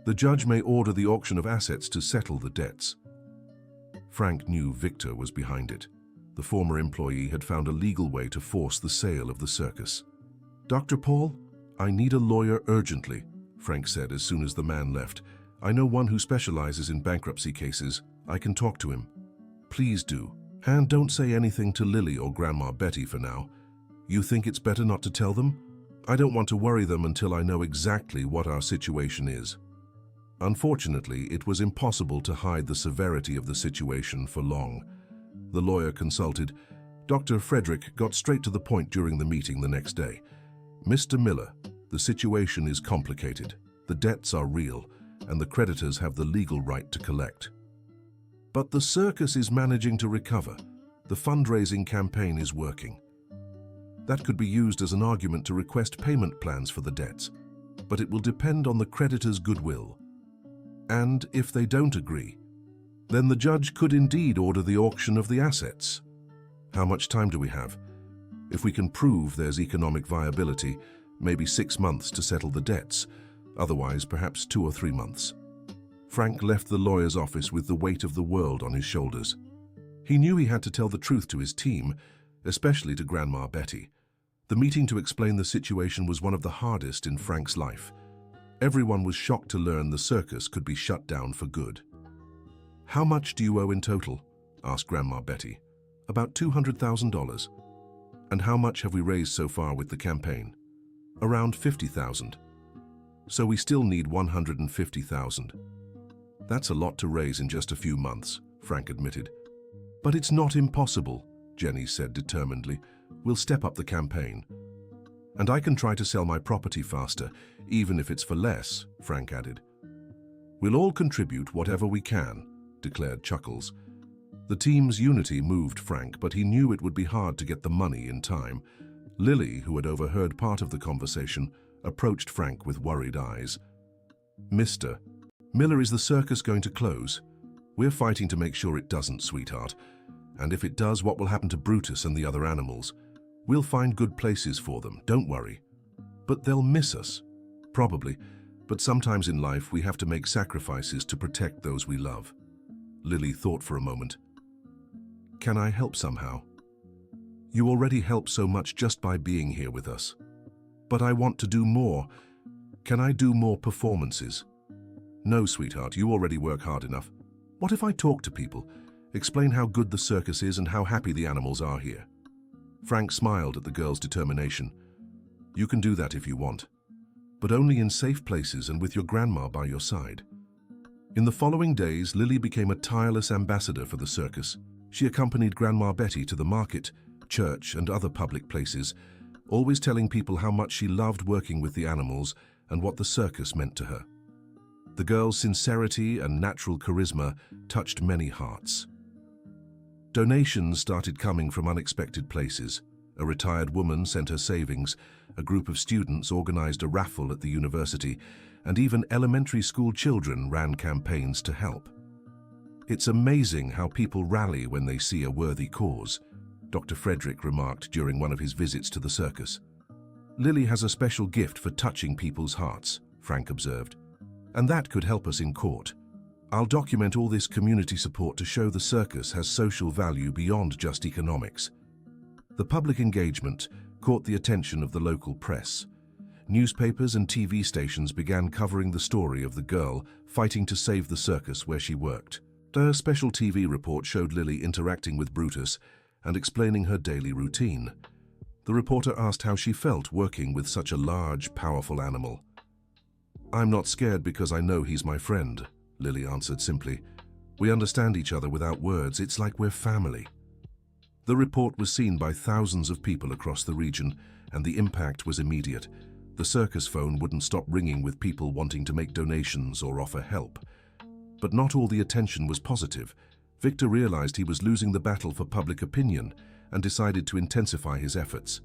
the judge may order the auction of assets to settle the debts." Frank knew Victor was behind it. The former employee had found a legal way to force the sale of the circus. "Dr. Paul, I need a lawyer urgently," Frank said as soon as the man left. "I know one who specializes in bankruptcy cases. I can talk to him." "Please do. And don't say anything to Lily or Grandma Betty for now. You think it's better not to tell them? I don't want to worry them until I know exactly what our situation is." Unfortunately, it was impossible to hide the severity of the situation for long. The lawyer consulted. Dr. Frederick got straight to the point during the meeting the next day. "Mr. Miller, the situation is complicated. The debts are real, and the creditors have the legal right to collect. But the circus is managing to recover. The fundraising campaign is working. That could be used as an argument to request payment plans for the debts, but it will depend on the creditors' goodwill. And if they don't agree, then the judge could indeed order the auction of the assets. How much time do we have? If we can prove there's economic viability, maybe 6 months to settle the debts, otherwise perhaps 2 or 3 months. Frank left the lawyer's office with the weight of the world on his shoulders. He knew he had to tell the truth to his team, especially to Grandma Betty. The meeting to explain the situation was one of the hardest in Frank's life. Everyone was shocked to learn the circus could be shut down for good. "How much do you owe in total?" asked Grandma Betty. "About $200,000. "And how much have we raised so far with the campaign?" "Around 50,000. "So we still need 150,000. "That's a lot to raise in just a few months," Frank admitted. "But it's not impossible," Jenny said determinedly. "We'll step up the campaign. And I can try to sell my property faster, even if it's for less," Frank added. "We'll all contribute whatever we can," declared Chuckles. The team's unity moved Frank, but he knew it would be hard to get the money in time. Lily, who had overheard part of the conversation, approached Frank with worried eyes. "Mr. Miller, is the circus going to close?" "We're fighting to make sure it doesn't, sweetheart. And if it does, what will happen to Brutus and the other animals? We'll find good places for them, don't worry. But they'll miss us. Probably. But sometimes in life we have to make sacrifices to protect those we love. Lily thought for a moment. Can I help somehow? You already help so much just by being here with us. But I want to do more. Can I do more performances? No, sweetheart, you already work hard enough. What if I talk to people, explain how good the circus is and how happy the animals are here? Frank smiled at the girl's determination. You can do that if you want, but only in safe places and with your grandma by your side. In the following days, Lily became a tireless ambassador for the circus. She accompanied Grandma Betty to the market, church, and other public places, always telling people how much she loved working with the animals and what the circus meant to her. The girl's sincerity and natural charisma touched many hearts. Donations started coming from unexpected places. A retired woman sent her savings, a group of students organized a raffle at the university, and even elementary school children ran campaigns to help. It's amazing how people rally when they see a worthy cause, Dr. Frederick remarked during one of his visits to the circus. Lily has a special gift for touching people's hearts, Frank observed. And that could help us in court. I'll document all this community support to show the circus has social value beyond just economics. The public engagement caught the attention of the local press. Newspapers and TV stations began covering the story of the girl fighting to save the circus where she worked. A special TV report showed Lily interacting with Brutus and explaining her daily routine. The reporter asked how she felt working with such a large, powerful animal. I'm not scared because I know he's my friend, Lily answered simply. We understand each other without words. It's like we're family. The report was seen by thousands of people across the region, and the impact was immediate. The circus phone wouldn't stop ringing with people wanting to make donations or offer help. But not all the attention was positive. Victor realized he was losing the battle for public opinion and decided to intensify his efforts.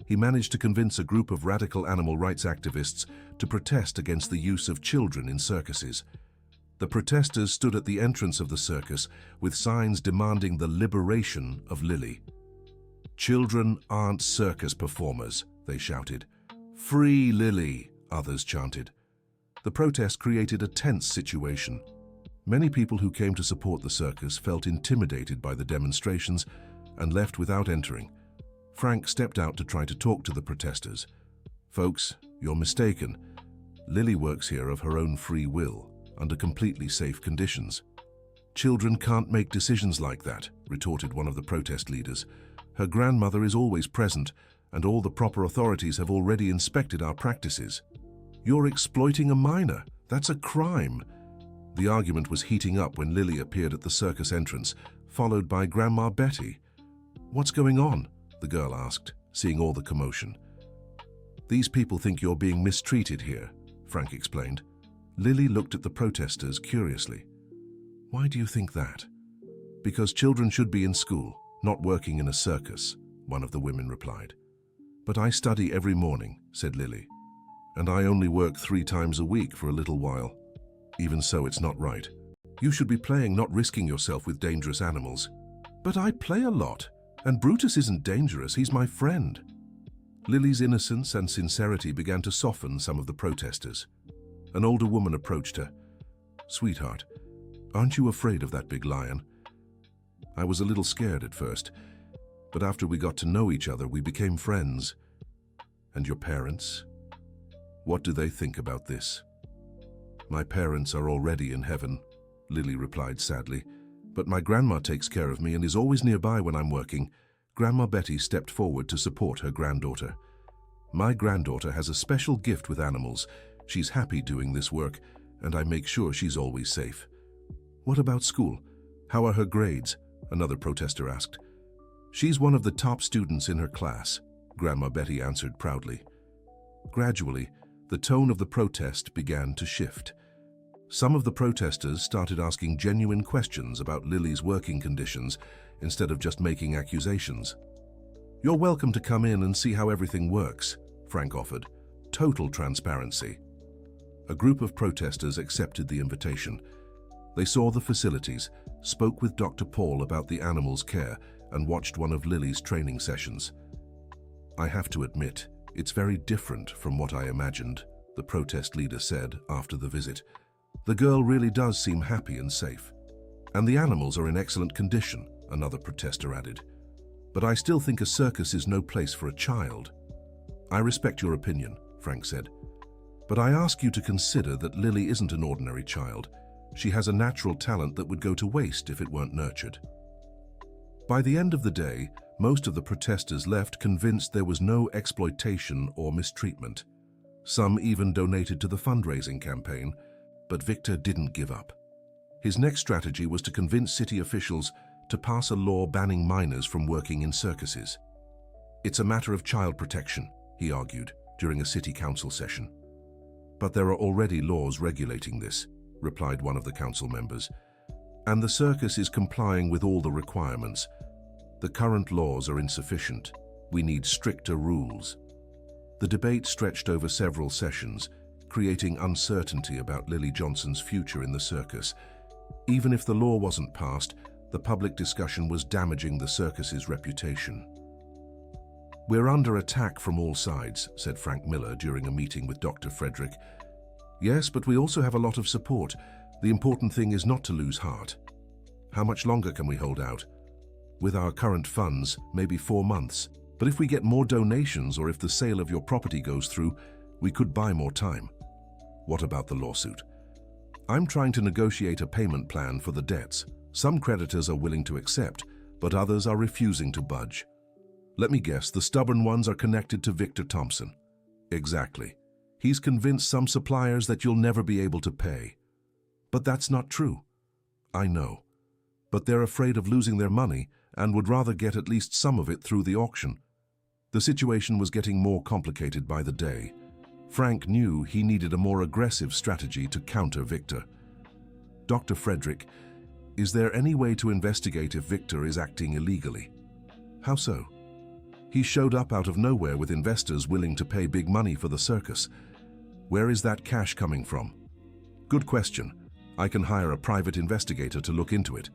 He managed to convince a group of radical animal rights activists to protest against the use of children in circuses. The protesters stood at the entrance of the circus with signs demanding the liberation of Lily. Children aren't circus performers, they shouted. Free Lily, others chanted. The protest created a tense situation. Many people who came to support the circus felt intimidated by the demonstrations and left without entering. Frank stepped out to try to talk to the protesters. Folks, you're mistaken. Lily works here of her own free will, under completely safe conditions. Children can't make decisions like that, retorted one of the protest leaders. Her grandmother is always present, and all the proper authorities have already inspected our practices. You're exploiting a minor. That's a crime. The argument was heating up when Lily appeared at the circus entrance, followed by Grandma Betty. What's going on? The girl asked, seeing all the commotion. These people think you're being mistreated here, Frank explained. Lily looked at the protesters curiously. Why do you think that? Because children should be in school, not working in a circus, one of the women replied. But I study every morning, said Lily. And I only work 3 times a week for a little while. Even so, it's not right. You should be playing, not risking yourself with dangerous animals. But I play a lot. And Brutus isn't dangerous, he's my friend. Lily's innocence and sincerity began to soften some of the protesters. An older woman approached her. Sweetheart, aren't you afraid of that big lion? I was a little scared at first, but after we got to know each other, we became friends. And your parents? What do they think about this? My parents are already in heaven, Lily replied sadly. But my grandma takes care of me and is always nearby when I'm working. Grandma Betty stepped forward to support her granddaughter. My granddaughter has a special gift with animals. She's happy doing this work, and I make sure she's always safe. What about school? How are her grades? Another protester asked. She's one of the top students in her class, Grandma Betty answered proudly. Gradually, the tone of the protest began to shift. Some of the protesters started asking genuine questions about Lily's working conditions instead of just making accusations. You're welcome to come in and see how everything works, Frank offered. Total transparency. A group of protesters accepted the invitation. They saw the facilities, spoke with Dr. Paul about the animals' care, and watched one of Lily's training sessions. "I have to admit, it's very different from what I imagined," the protest leader said after the visit. "The girl really does seem happy and safe. And the animals are in excellent condition," another protester added. "But I still think a circus is no place for a child." "I respect your opinion," Frank said. "But I ask you to consider that Lily isn't an ordinary child. She has a natural talent that would go to waste if it weren't nurtured." By the end of the day, most of the protesters left convinced there was no exploitation or mistreatment. Some even donated to the fundraising campaign, but Victor didn't give up. His next strategy was to convince city officials to pass a law banning minors from working in circuses. "It's a matter of child protection," he argued during a city council session. "But there are already laws regulating this," replied one of the council members. "And the circus is complying with all the requirements. The current laws are insufficient. We need stricter rules." The debate stretched over several sessions, creating uncertainty about Lily Johnson's future in the circus. Even if the law wasn't passed, the public discussion was damaging the circus's reputation. "We're under attack from all sides," said Frank Miller during a meeting with Dr. Frederick. "Yes, but we also have a lot of support. The important thing is not to lose heart." "How much longer can we hold out?" "With our current funds, maybe 4 months. But if we get more donations or if the sale of your property goes through, we could buy more time." "What about the lawsuit?" "I'm trying to negotiate a payment plan for the debts. Some creditors are willing to accept, but others are refusing to budge." "Let me guess, the stubborn ones are connected to Victor Thompson." "Exactly. He's convinced some suppliers that you'll never be able to pay." "But that's not true." "I know. But they're afraid of losing their money and would rather get at least some of it through the auction." The situation was getting more complicated by the day. Frank knew he needed a more aggressive strategy to counter Victor. "Dr. Frederick, is there any way to investigate if Victor is acting illegally?" "How so?" "He showed up out of nowhere with investors willing to pay big money for the circus. Where is that cash coming from?" "Good question. I can hire a private investigator to look into it."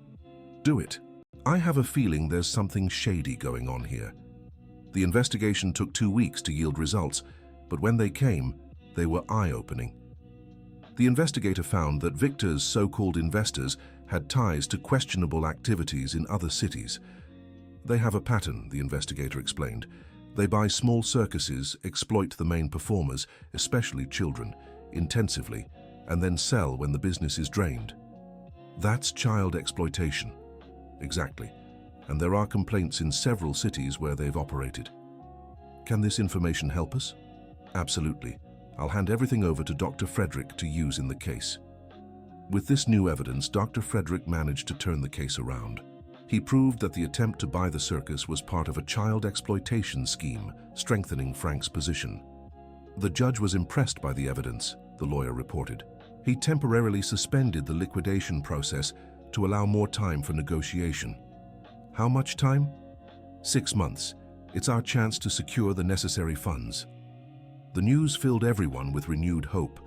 "Do it. I have a feeling there's something shady going on here." The investigation took 2 weeks to yield results, but when they came, they were eye-opening. The investigator found that Victor's so-called investors had ties to questionable activities in other cities. "They have a pattern," the investigator explained. "They buy small circuses, exploit the main performers, especially children, intensively, and then sell when the business is drained." "That's child exploitation." "Exactly. And there are complaints in several cities where they've operated." "Can this information help us?" "Absolutely. I'll hand everything over to Dr. Frederick to use in the case." With this new evidence, Dr. Frederick managed to turn the case around. He proved that the attempt to buy the circus was part of a child exploitation scheme, strengthening Frank's position. "The judge was impressed by the evidence," the lawyer reported. "He temporarily suspended the liquidation process to allow more time for negotiation." "How much time?" 6 months. It's our chance to secure the necessary funds." The news filled everyone with renewed hope.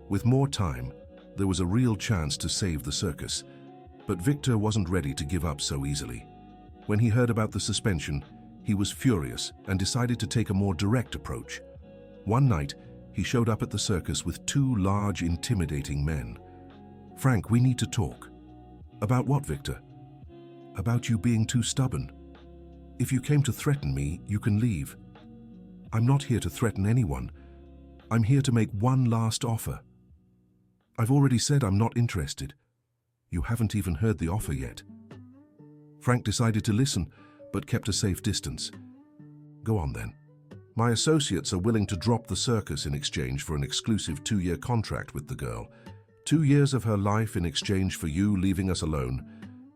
With more time, there was a real chance to save the circus. But Victor wasn't ready to give up so easily. When he heard about the suspension, he was furious and decided to take a more direct approach. One night, he showed up at the circus with 2 large, intimidating men. "Frank, we need to talk." "About what, Victor?" "About you being too stubborn. If you came to threaten me, you can leave." "I'm not here to threaten anyone. I'm here to make one last offer." "I've already said I'm not interested." "You haven't even heard the offer yet." Frank decided to listen, but kept a safe distance. "Go on then." "My associates are willing to drop the circus in exchange for an exclusive 2-year contract with the girl. 2 years of her life in exchange for you leaving us alone.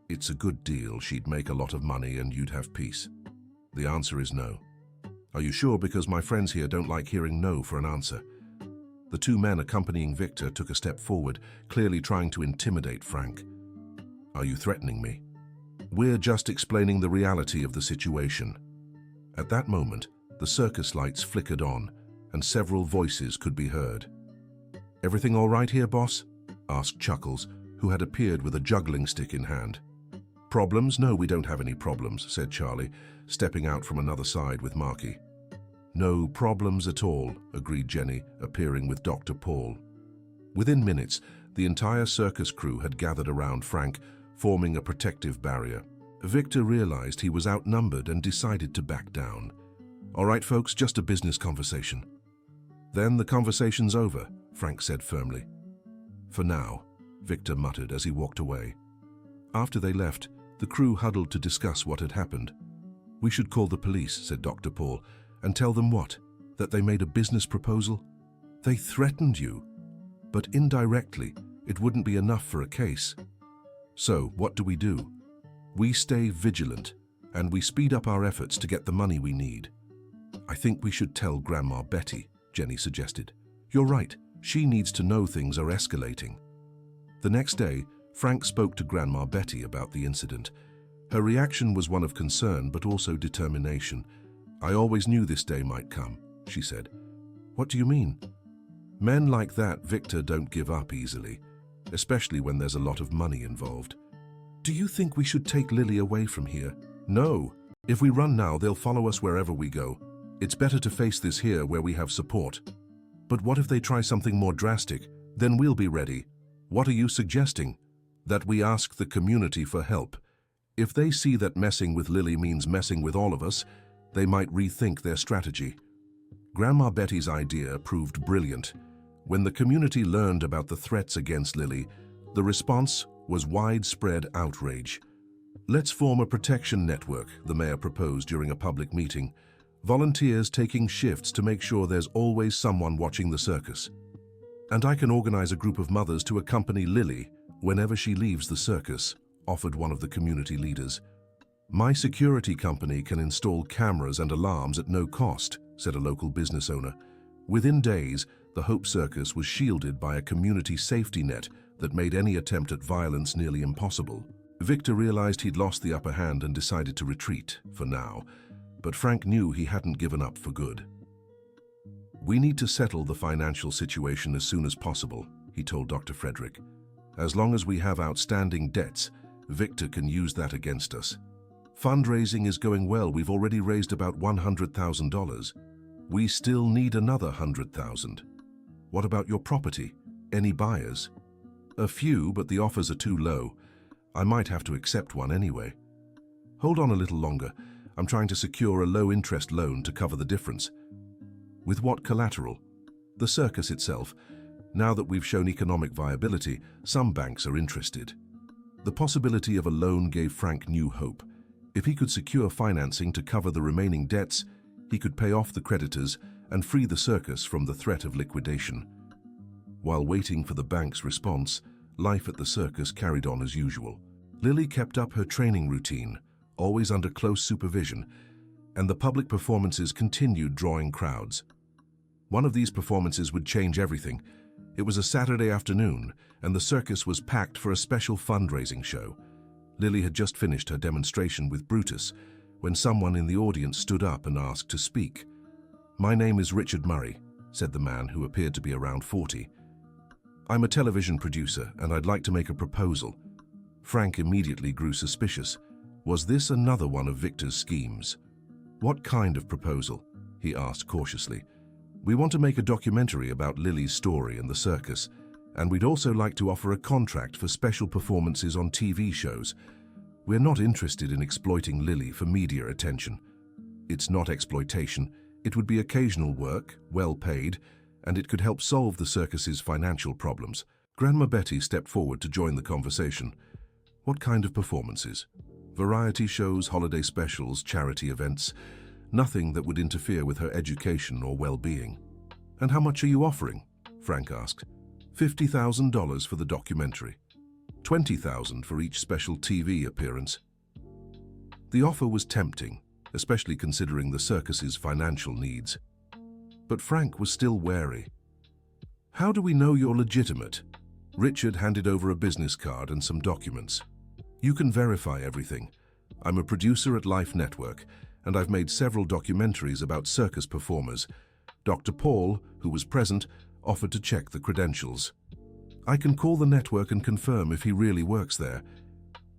It's a good deal. She'd make a lot of money and you'd have peace." The answer is no. "Are you sure? Because my friends here don't like hearing no for an answer." The 2 men accompanying Victor took a step forward, clearly trying to intimidate Frank. "Are you threatening me?" "We're just explaining the reality of the situation." At that moment, the circus lights flickered on, and several voices could be heard. "Everything all right here, boss?" asked Chuckles, who had appeared with a juggling stick in hand. "Problems? No, we don't have any problems," said Charlie, stepping out from another side with Marky. "No problems at all," agreed Jenny, appearing with Dr. Paul. Within minutes, the entire circus crew had gathered around Frank, forming a protective barrier. Victor realized he was outnumbered and decided to back down. "All right, folks, just a business conversation." "Then the conversation's over," Frank said firmly. "For now," Victor muttered as he walked away. After they left, the crew huddled to discuss what had happened. "We should call the police," said Dr. Paul, "and tell them what? That they made a business proposal? They threatened you. But indirectly, it wouldn't be enough for a case. So, what do? We stay vigilant, and we speed up our efforts to get the money we need." "I think we should tell Grandma Betty," Jenny suggested. "You're right, she needs to know things are escalating." The next day, Frank spoke to Grandma Betty about the incident. Her reaction was one of concern but also determination. "I always knew this day might come," she said. "What do you mean?" "Men like that, Victor, don't give up easily, especially when there's a lot of money involved." "Do you think we should take Lily away from here?" "No. If we run now, they'll follow us wherever we go. It's better to face this here where we have support." "But what if they try something more drastic? Then we'll be ready." "What are you suggesting?" "That we ask the community for help. If they see that messing with Lily means messing with all of us, they might rethink their strategy." Grandma Betty's idea proved brilliant. When the community learned about the threats against Lily, the response was widespread outrage. "Let's form a protection network," the mayor proposed during a public meeting. "Volunteers taking shifts to make sure there's always someone watching the circus. And I can organize a group of mothers to accompany Lily whenever she leaves the circus," offered one of the community leaders. "My security company can install cameras and alarms at no cost," said a local business owner. Within days, the Hope Circus was shielded by a community safety net that made any attempt at violence nearly impossible. Victor realized he'd lost the upper hand and decided to retreat, for now, but Frank knew he hadn't given up for good. "We need to settle the financial situation as soon as possible," he told Dr. Frederick. "As long as we have outstanding debts, Victor can use that against us. Fundraising is going well. We've already raised about $100,000. We still need another $100,000. What about your property? Any buyers?" "A few, but the offers are too low. I might have to accept one anyway." "Hold on a little longer. I'm trying to secure a low-interest loan to cover the difference." "With what collateral?" "The circus itself. Now that we've shown economic viability, some banks are interested." The possibility of a loan gave Frank new hope. If he could secure financing to cover the remaining debts, he could pay off the creditors and free the circus from the threat of liquidation. While waiting for the bank's response, life at the circus carried on as usual. Lily kept up her training routine, always under close supervision, and the public performances continued drawing crowds. One of these performances would change everything. It was a Saturday afternoon, and the circus was packed for a special fundraising show. Lily had just finished her demonstration with Brutus when someone in the audience stood up and asked to speak. "My name is Richard Murray," said the man, who appeared to be around 40. "I'm a television producer, and I'd like to make a proposal." Frank immediately grew suspicious. Was this another one of Victor's schemes? "What kind of proposal?" he asked cautiously. "We want to make a documentary about Lily's story and the circus, and we'd also like to offer a contract for special performances on TV shows. We're not interested in exploiting Lily for media attention. It's not exploitation. It would be occasional work, well paid, and it could help solve the circus's financial problems." Grandma Betty stepped forward to join the conversation. "What kind of performances?" "Variety shows, holiday specials, charity events. Nothing that would interfere with her education or well-being." "And how much are you offering?" Frank asked. $50,000 for the documentary. $20,000 for each special TV appearance. The offer was tempting, especially considering the circus's financial needs. But Frank was still wary. "How do we know you're legitimate?" Richard handed over a business card and some documents. "You can verify everything. I'm a producer at Life Network, and I've made several documentaries about circus performers." Dr. Paul, who was present, offered to check the credentials. I can call the network and confirm if he really works there.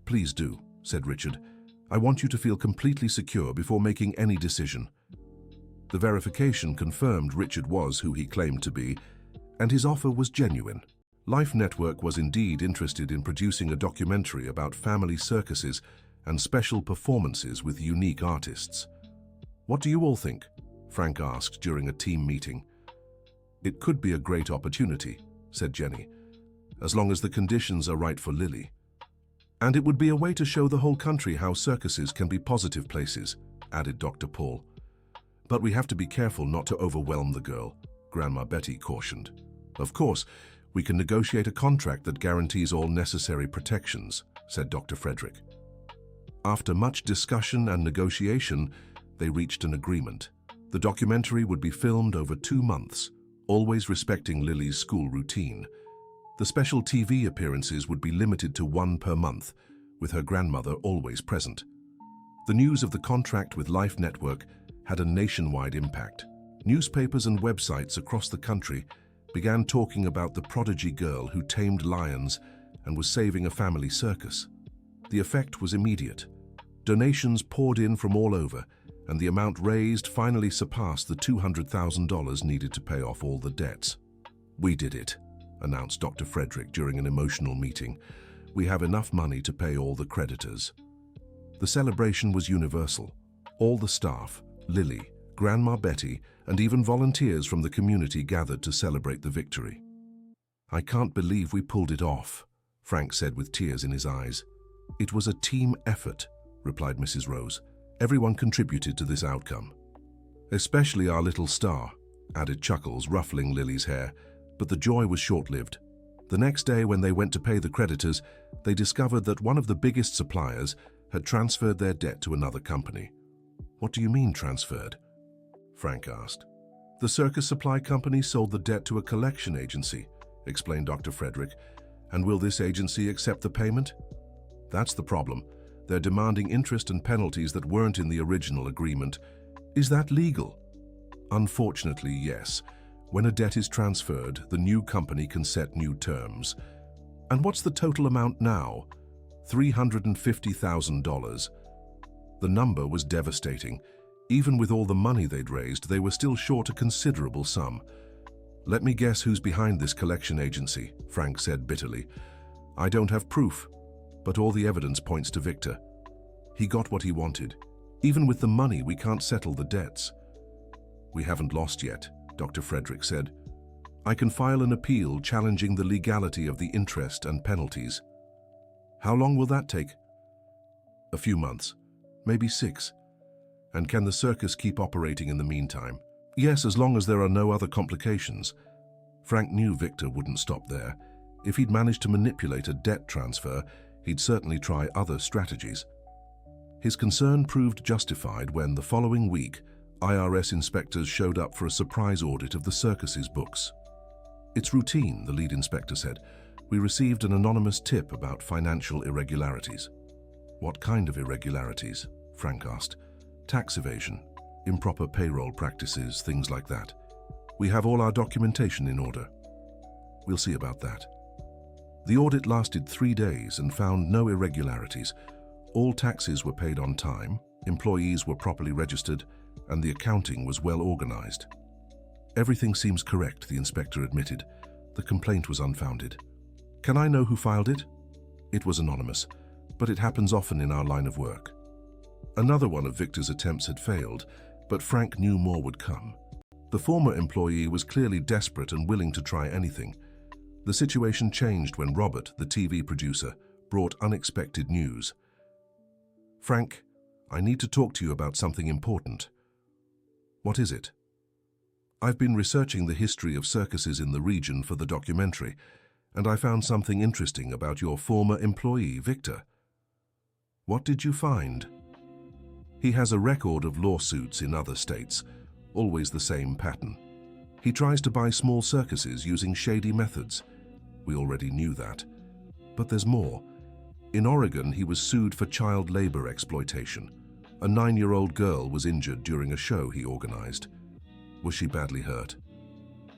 Please do, said Richard. I want you to feel completely secure before making any decision. The verification confirmed Richard was who he claimed to be, and his offer was genuine. Life Network was indeed interested in producing a documentary about family circuses and special performances with unique artists. What do you all think? Frank asked during a team meeting. It could be a great opportunity, said Jenny, as long as the conditions are right for Lily. And it would be a way to show the whole country how circuses can be positive places, added Dr. Paul. But we have to be careful not to overwhelm the girl, Grandma Betty cautioned. Of course, we can negotiate a contract that guarantees all necessary protections, said Dr. Frederick. After much discussion and negotiation, they reached an agreement. The documentary would be filmed over 2 months, always respecting Lily's school routine. The special TV appearances would be limited to 1 per month, with her grandmother always present. The news of the contract with Life Network had a nationwide impact. Newspapers and websites across the country began talking about the prodigy girl who tamed lions and was saving a family circus. The effect was immediate. Donations poured in from all over, and the amount raised finally surpassed the $200,000 needed to pay off all the debts. We did it, announced Dr. Frederick during an emotional meeting. We have enough money to pay all the creditors. The celebration was universal. All the staff, Lily, Grandma Betty, and even volunteers from the community gathered to celebrate the victory. I can't believe we pulled it off, Frank said with tears in his eyes. It was a team effort, replied Mrs. Rose. Everyone contributed to this outcome. Especially our little star, added Chuckles, ruffling Lily's hair, but the joy was short-lived. The next day, when they went to pay the creditors, they discovered that one of the biggest suppliers had transferred their debt to another company. What do you mean transferred? Frank asked. The circus supply company sold the debt to a collection agency, explained Dr. Frederick. And will this agency accept the payment? That's the problem. They're demanding interest and penalties that weren't in the original agreement. Is that legal? Unfortunately, yes. When a debt is transferred, the new company can set new terms. And what's the total amount now? $350,000. The number was devastating. Even with all the money they'd raised, they were still short a considerable sum. Let me guess who's behind this collection agency, Frank said bitterly. I don't have proof, but all the evidence points to Victor. He got what he wanted. Even with the money, we can't settle the debts. We haven't lost yet, Dr. Frederick said. I can file an appeal challenging the legality of the interest and penalties. How long will that take? A few months, maybe 6. And can the circus keep operating in the meantime? Yes, as long as there are no other complications. Frank knew Victor wouldn't stop there. If he'd managed to manipulate a debt transfer, he'd certainly try other strategies. His concern proved justified when, the following week, IRS inspectors showed up for a surprise audit of the circus's books. It's routine, the lead inspector said. We received an anonymous tip about financial irregularities. What kind of irregularities? Frank asked. Tax evasion, improper payroll practices, things like that. We have all our documentation in order. We'll see about that. The audit lasted 3 days and found no irregularities. All taxes were paid on time, employees were properly registered, and the accounting was well organized. Everything seems correct, the inspector admitted. The complaint was unfounded. Can I know who filed it? It was anonymous, but it happens often in our line of work. Another one of Victor's attempts had failed, but Frank knew more would come. The former employee was clearly desperate and willing to try anything. The situation changed when Robert, the TV producer, brought unexpected news. Frank, I need to talk to you about something important. What is it? I've been researching the history of circuses in the region for the documentary, and I found something interesting about your former employee, Victor. What did you find? He has a record of lawsuits in other states, always the same pattern. He tries to buy small circuses using shady methods. We already knew that. But there's more. In Oregon, he was sued for child labor exploitation. A 9-year-old girl was injured during a show he organized. Was she badly hurt?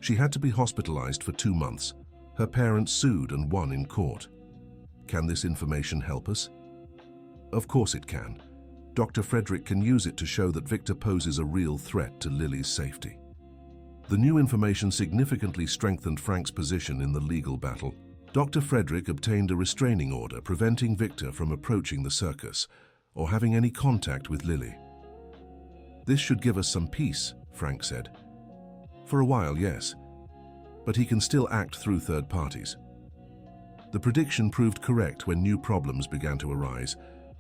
She had to be hospitalized for 2 months. Her parents sued and won in court. Can this information help us? Of course it can. Dr. Frederick can use it to show that Victor poses a real threat to Lily's safety. The new information significantly strengthened Frank's position in the legal battle. Dr. Frederick obtained a restraining order preventing Victor from approaching the circus or having any contact with Lily. This should give us some peace, Frank said. For a while, yes, but he can still act through third parties. The prediction proved correct when new problems began to arise.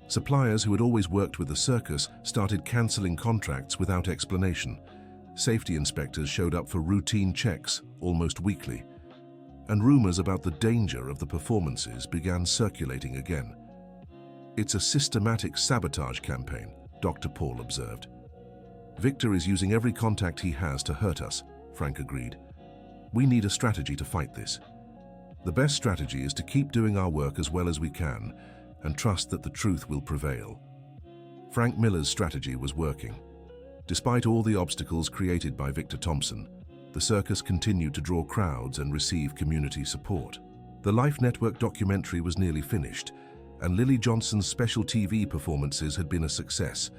Suppliers who had always worked with the circus started cancelling contracts without explanation. Safety inspectors showed up for routine checks almost weekly, and rumors about the danger of the performances began circulating again. It's a systematic sabotage campaign, Dr. Paul observed. Victor is using every contact he has to hurt us, Frank agreed. We need a strategy to fight this. The best strategy is to keep doing our work as well as we can and trust that the truth will prevail. Frank Miller's strategy was working. Despite all the obstacles created by Victor Thompson, the circus continued to draw crowds and receive community support. The Life Network documentary was nearly finished, and Lily Johnson's special TV performances had been a success.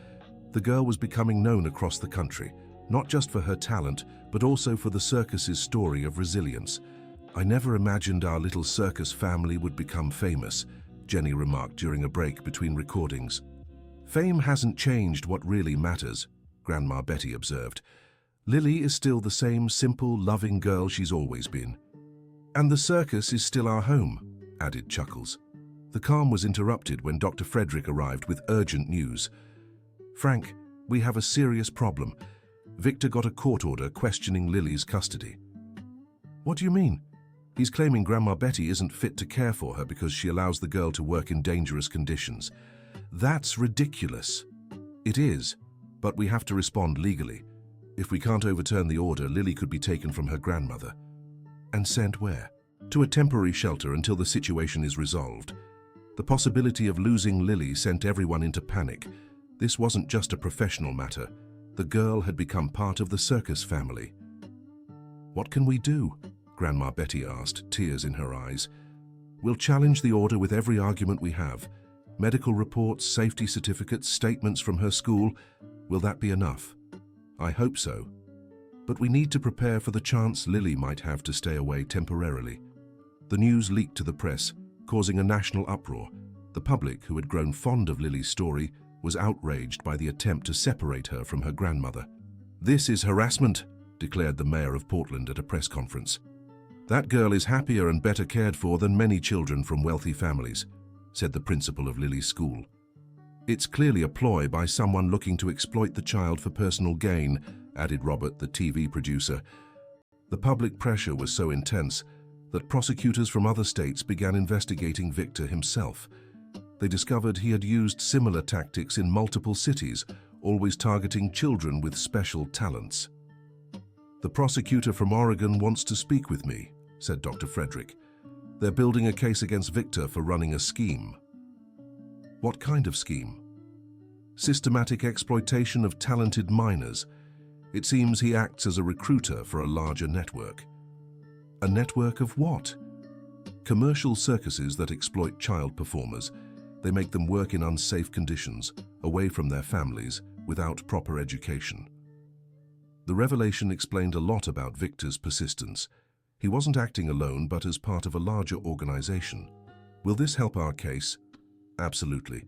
The girl was becoming known across the country, not just for her talent, but also for the circus's story of resilience. I never imagined our little circus family would become famous, Jenny remarked during a break between recordings. Fame hasn't changed what really matters, Grandma Betty observed. Lily is still the same simple, loving girl she's always been. And the circus is still our home, added Chuckles. The calm was interrupted when Dr. Frederick arrived with urgent news. Frank, we have a serious problem. Victor got a court order questioning Lily's custody. What do you mean? He's claiming Grandma Betty isn't fit to care for her because she allows the girl to work in dangerous conditions. That's ridiculous. It is, but we have to respond legally. If we can't overturn the order, Lily could be taken from her grandmother. And sent where? To a temporary shelter until the situation is resolved. The possibility of losing Lily sent everyone into panic. This wasn't just a professional matter. The girl had become part of the circus family. What can we do? Grandma Betty asked, tears in her eyes. We'll challenge the order with every argument we have. Medical reports, safety certificates, statements from her school. Will that be enough? I hope so. But we need to prepare for the chance Lily might have to stay away temporarily. The news leaked to the press, causing a national uproar. The public, who had grown fond of Lily's story, was outraged by the attempt to separate her from her grandmother. This is harassment, declared the mayor of Portland at a press conference. That girl is happier and better cared for than many children from wealthy families, said the principal of Lily's school. It's clearly a ploy by someone looking to exploit the child for personal gain, added Robert, the TV producer. The public pressure was so intense that prosecutors from other states began investigating Victor himself. They discovered he had used similar tactics in multiple cities, always targeting children with special talents. The prosecutor from Oregon wants to speak with me, said Dr. Frederick. They're building a case against Victor for running a scheme. What kind of scheme? Systematic exploitation of talented minors. It seems he acts as a recruiter for a larger network. A network of what? Commercial circuses that exploit child performers. They make them work in unsafe conditions, away from their families, without proper education. The revelation explained a lot about Victor's persistence. He wasn't acting alone, but as part of a larger organization. Will this help our case? Absolutely.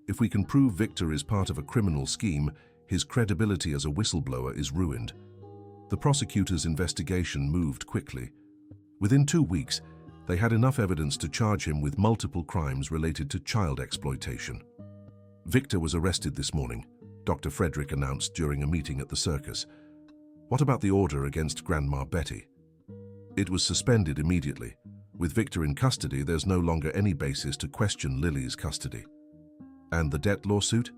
If we can prove Victor is part of a criminal scheme, his credibility as a whistleblower is ruined. The prosecutor's investigation moved quickly. Within 2 weeks, they had enough evidence to charge him with multiple crimes related to child exploitation. Victor was arrested this morning, Dr. Frederick announced during a meeting at the circus. What about the order against Grandma Betty? It was suspended immediately. With Victor in custody, there's no longer any basis to question Lily's custody. And the debt lawsuit?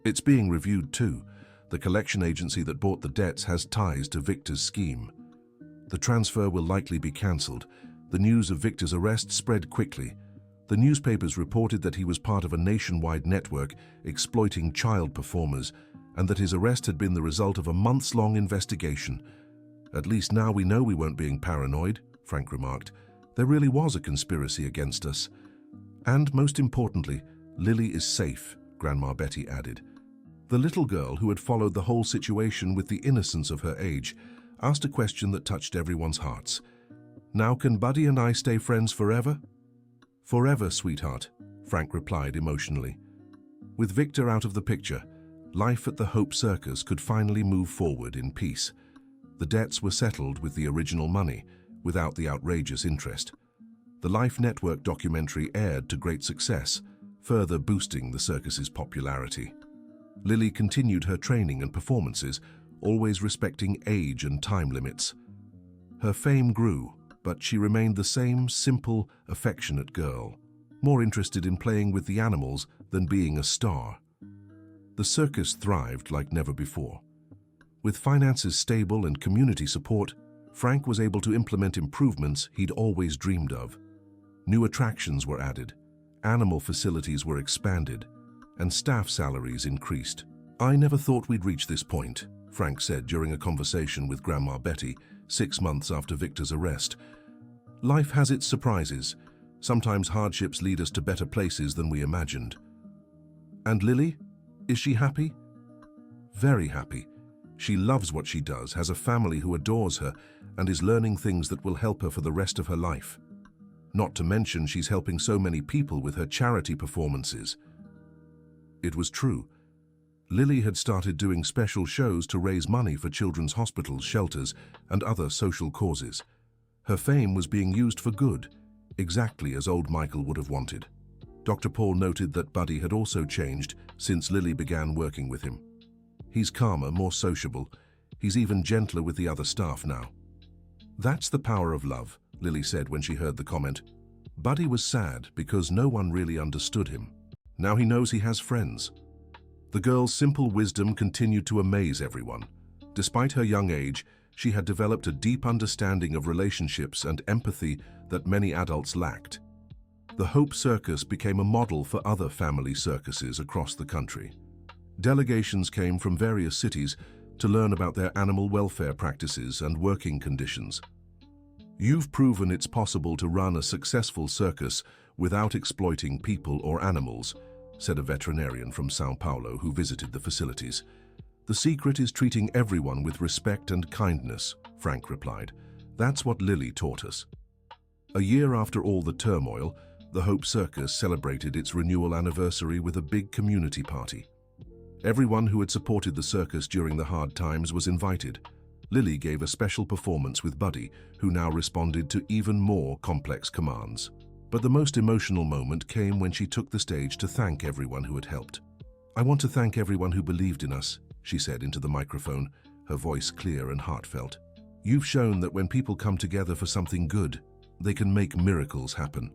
It's being reviewed too. The collection agency that bought the debts has ties to Victor's scheme. The transfer will likely be cancelled. The news of Victor's arrest spread quickly. The newspapers reported that he was part of a nationwide network exploiting child performers, and that his arrest had been the result of a months-long investigation. At least now we know we weren't being paranoid, Frank remarked. There really was a conspiracy against us. And most importantly, Lily is safe, Grandma Betty added. The little girl, who had followed the whole situation with the innocence of her age, asked a question that touched everyone's hearts. Now can Buddy and I stay friends forever? Forever, sweetheart, Frank replied emotionally. With Victor out of the picture, life at the Hope Circus could finally move forward in peace. The debts were settled with the original money, without the outrageous interest. The Life Network documentary aired to great success, further boosting the circus's popularity. Lily continued her training and performances, always respecting age and time limits. Her fame grew, but she remained the same simple, affectionate girl, more interested in playing with the animals than being a star. The circus thrived like never before. With finances stable and community support, Frank was able to implement improvements he'd always dreamed of. New attractions were added, animal facilities were expanded, and staff salaries increased. I never thought we'd reach this point, Frank said during a conversation with Grandma Betty 6 months after Victor's arrest. Life has its surprises. Sometimes hardships lead us to better places than we imagined. And Lily? Is she happy? Very happy. She loves what she does, has a family who adores her, and is learning things that will help her for the rest of her life. Not to mention she's helping so many people with her charity performances. It was true. Lily had started doing special shows to raise money for children's hospitals, shelters, and other social causes. Her fame was being used for good, exactly as old Michael would have wanted. Dr. Paul noted that Buddy had also changed since Lily began working with him. He's calmer, more sociable. He's even gentler with the other staff now. That's the power of love, Lily said when she heard the comment. Buddy was sad because no one really understood him. Now he knows he has friends. The girl's simple wisdom continued to amaze everyone. Despite her young age, she had developed a deep understanding of relationships and empathy that many adults lacked. The Hope Circus became a model for other family circuses across the country. Delegations came from various cities to learn about their animal welfare practices and working conditions. You've proven it's possible to run a successful circus without exploiting people or animals, said a veterinarian from São Paulo who visited the facilities. The secret is treating everyone with respect and kindness, Frank replied. That's what Lily taught us. A year after all the turmoil, the Hope Circus celebrated its renewal anniversary with a big community party. Everyone who had supported the circus during the hard times was invited. Lily gave a special performance with Buddy, who now responded to even more complex commands. But the most emotional moment came when she took the stage to thank everyone who had helped. I want to thank everyone who believed in us, she said into the microphone, her voice clear and heartfelt. You've shown that when people come together for something good, they can make miracles happen.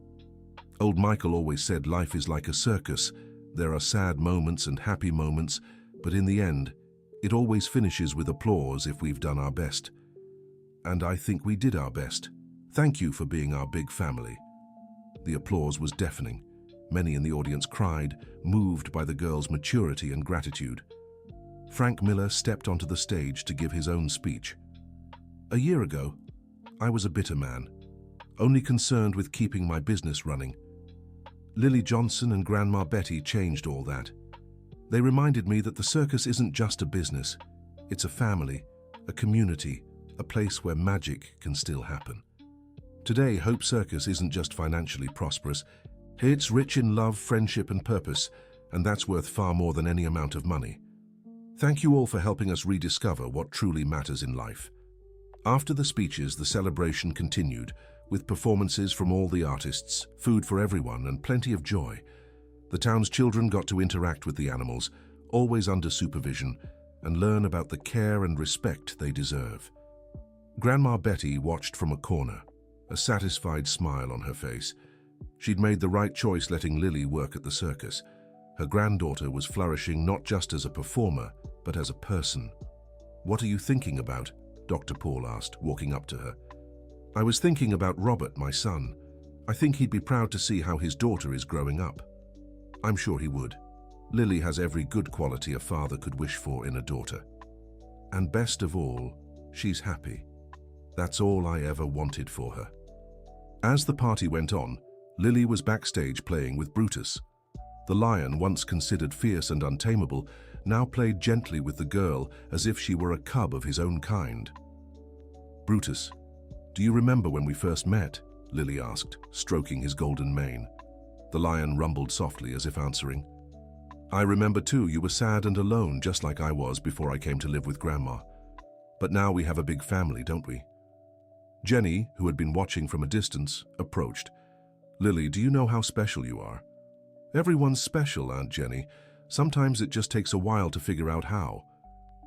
Old Michael always said life is like a circus. There are sad moments and happy moments, but in the end, it always finishes with applause if we've done our best. And I think we did our best. Thank you for being our big family. The applause was deafening. Many in the audience cried, moved by the girl's maturity and gratitude. Frank Miller stepped onto the stage to give his own speech. A year ago, I was a bitter man, only concerned with keeping my business running. Lily Johnson and Grandma Betty changed all that. They reminded me that the circus isn't just a business. It's a family, a community, a place where magic can still happen. Today, Hope Circus isn't just financially prosperous. It's rich in love, friendship, and purpose, and that's worth far more than any amount of money. Thank you all for helping us rediscover what truly matters in life. After the speeches, the celebration continued, with performances from all the artists, food for everyone, and plenty of joy. The town's children got to interact with the animals, always under supervision, and learn about the care and respect they deserve. Grandma Betty watched from a corner, a satisfied smile on her face. She'd made the right choice letting Lily work at the circus. Her granddaughter was flourishing not just as a performer, but as a person. "What are you thinking about?" Dr. Paul asked, walking up to her. "I was thinking about Robert, my son. I think he'd be proud to see how his daughter is growing up." "I'm sure he would. Lily has every good quality a father could wish for in a daughter. And best of all, she's happy. That's all I ever wanted for her." As the party went on, Lily was backstage playing with Brutus. The lion, once considered fierce and untamable, now played gently with the girl as if she were a cub of his own kind. "Brutus, do you remember when we first met?" Lily asked, stroking his golden mane. The lion rumbled softly as if answering. "I remember too. You were sad and alone, just like I was before I came to live with Grandma. But now we have a big family, don't we?" Jenny, who had been watching from a distance, approached. "Lily, do you know how special you are?" "Everyone's special, Aunt Jenny. Sometimes it just takes a while to figure out how.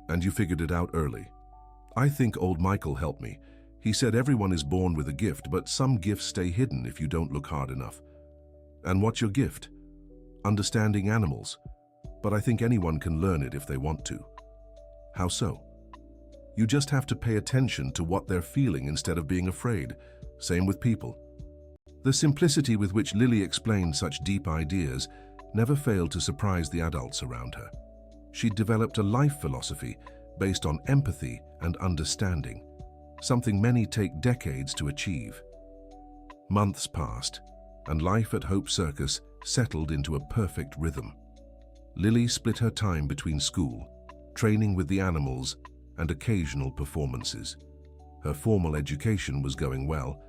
And you figured it out early." "I think old Michael helped me. He said everyone is born with a gift, but some gifts stay hidden if you don't look hard enough." "And what's your gift?" "Understanding animals. But I think anyone can learn it if they want to." "How so?" "You just have to pay attention to what they're feeling instead of being afraid. Same with people." The simplicity with which Lily explained such deep ideas never failed to surprise the adults around her. She'd developed a life philosophy based on empathy and understanding, something many take decades to achieve. Months passed, and life at Hope Circus settled into a perfect rhythm. Lily split her time between school, training with the animals, and occasional performances. Her formal education was going well,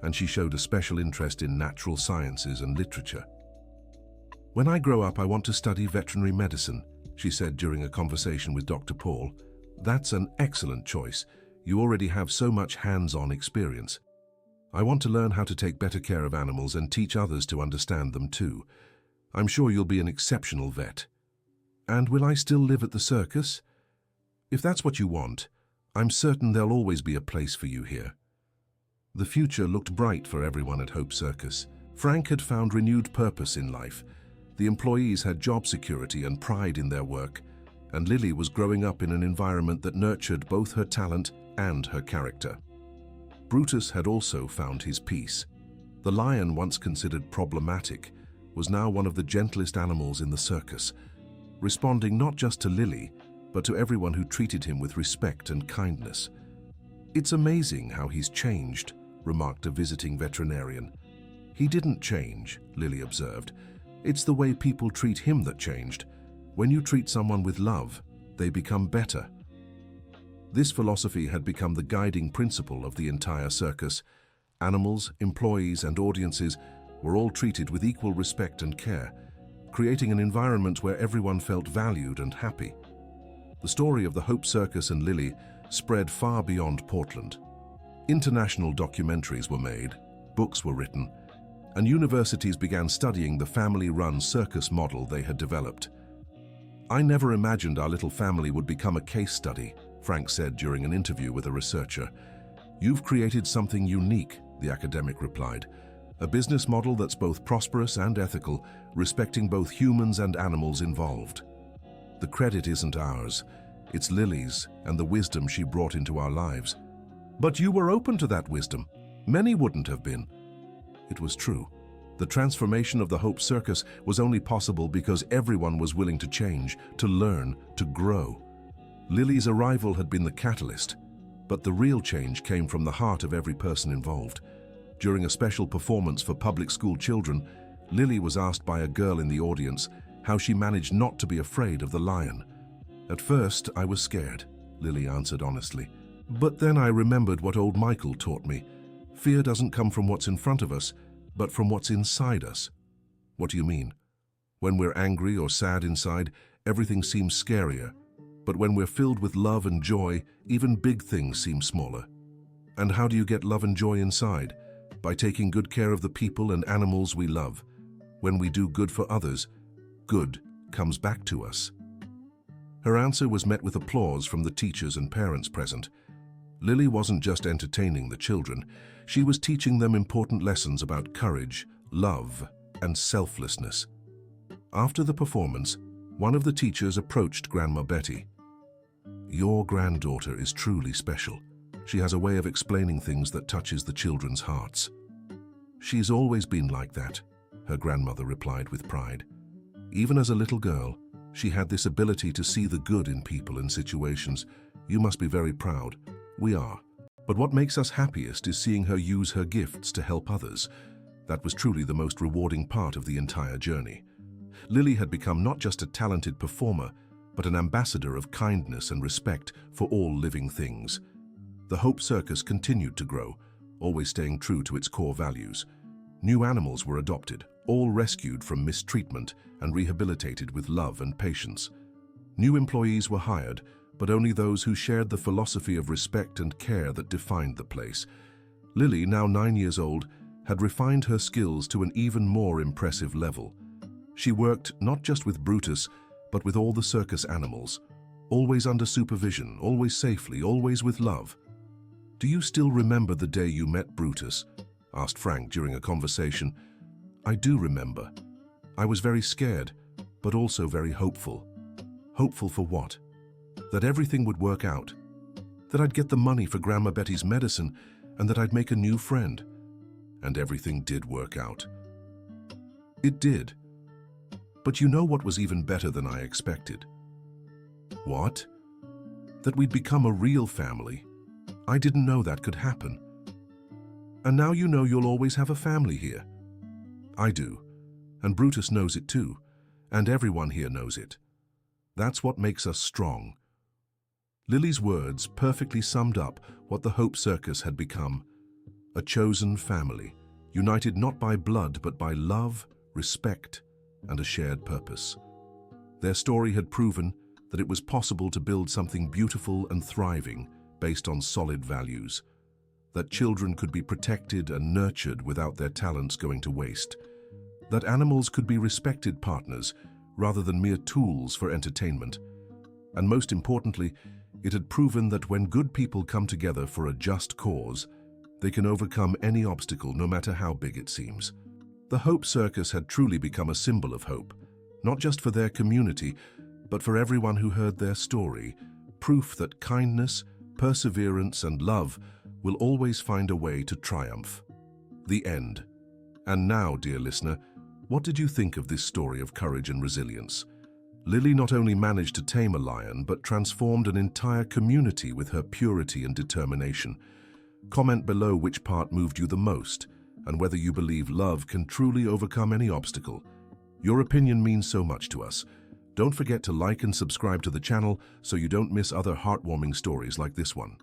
and she showed a special interest in natural sciences and literature. "When I grow up, I want to study veterinary medicine," she said during a conversation with Dr. Paul. "That's an excellent choice. You already have so much hands-on experience. I want to learn how to take better care of animals and teach others to understand them too. I'm sure you'll be an exceptional vet." "And will I still live at the circus?" "If that's what you want, I'm certain there'll always be a place for you here." The future looked bright for everyone at Hope Circus. Frank had found renewed purpose in life. The employees had job security and pride in their work, and Lily was growing up in an environment that nurtured both her talent and her character. Brutus had also found his peace. The lion, once considered problematic, was now one of the gentlest animals in the circus, responding not just to Lily, but to everyone who treated him with respect and kindness. "It's amazing how he's changed," remarked a visiting veterinarian. "He didn't change," Lily observed. "It's the way people treat him that changed. When you treat someone with love, they become better." This philosophy had become the guiding principle of the entire circus. Animals, employees, and audiences were all treated with equal respect and care, creating an environment where everyone felt valued and happy. The story of the Hope Circus and Lily spread far beyond Portland. International documentaries were made, books were written, and universities began studying the family-run circus model they had developed. "I never imagined our little family would become a case study," Frank said during an interview with a researcher. "You've created something unique," the academic replied. "A business model that's both prosperous and ethical, respecting both humans and animals involved." "The credit isn't ours. It's Lily's and the wisdom she brought into our lives." "But you were open to that wisdom. Many wouldn't have been." It was true. The transformation of the Hope Circus was only possible because everyone was willing to change, to learn, to grow. Lily's arrival had been the catalyst, but the real change came from the heart of every person involved. During a special performance for public school children, Lily was asked by a girl in the audience how she managed not to be afraid of the lion. "At first, I was scared," Lily answered honestly. "But then I remembered what old Michael taught me. Fear doesn't come from what's in front of us, but from what's inside us." "What do you mean?" "When we're angry or sad inside, everything seems scarier. But when we're filled with love and joy, even big things seem smaller." "And how do you get love and joy inside?" "By taking good care of the people and animals we love. When we do good for others, good comes back to us." Her answer was met with applause from the teachers and parents present. Lily wasn't just entertaining the children, she was teaching them important lessons about courage, love, and selflessness. After the performance, one of the teachers approached Grandma Betty. "Your granddaughter is truly special. She has a way of explaining things that touches the children's hearts." "She's always been like that," her grandmother replied with pride. "Even as a little girl, she had this ability to see the good in people and situations. You must be very proud." "We are. But what makes us happiest is seeing her use her gifts to help others. That was truly the most rewarding part of the entire journey. Lily had become not just a talented performer, but an ambassador of kindness and respect for all living things. The Hope Circus continued to grow, always staying true to its core values. New animals were adopted, all rescued from mistreatment and rehabilitated with love and patience. New employees were hired, but only those who shared the philosophy of respect and care that defined the place. Lily, now 9 years old, had refined her skills to an even more impressive level. She worked not just with Brutus, but with all the circus animals, always under supervision, always safely, always with love. "Do you still remember the day you met Brutus?" asked Frank during a conversation. "I do remember. I was very scared, but also very hopeful." Hopeful for what? That everything would work out. That I'd get the money for Grandma Betty's medicine, and that I'd make a new friend. And everything did work out. It did. But you know what was even better than I expected? What? That we'd become a real family. I didn't know that could happen. And now you know you'll always have a family here. I do. And Brutus knows it too. And everyone here knows it. That's what makes us strong. Lily's words perfectly summed up what the Hope Circus had become. A chosen family, united not by blood but by love, respect, and a shared purpose. Their story had proven that it was possible to build something beautiful and thriving based on solid values, that children could be protected and nurtured without their talents going to waste, that animals could be respected partners rather than mere tools for entertainment, and most importantly, it had proven that when good people come together for a just cause, they can overcome any obstacle, no matter how big it seems. The Hope Circus had truly become a symbol of hope, not just for their community, but for everyone who heard their story, proof that kindness, perseverance, and love will always find a way to triumph. The end. And now, dear listener, what did you think of this story of courage and resilience? Lily not only managed to tame a lion, but transformed an entire community with her purity and determination. Comment below which part moved you the most, and whether you believe love can truly overcome any obstacle. Your opinion means so much to us. Don't forget to like and subscribe to the channel so you don't miss other heartwarming stories like this one.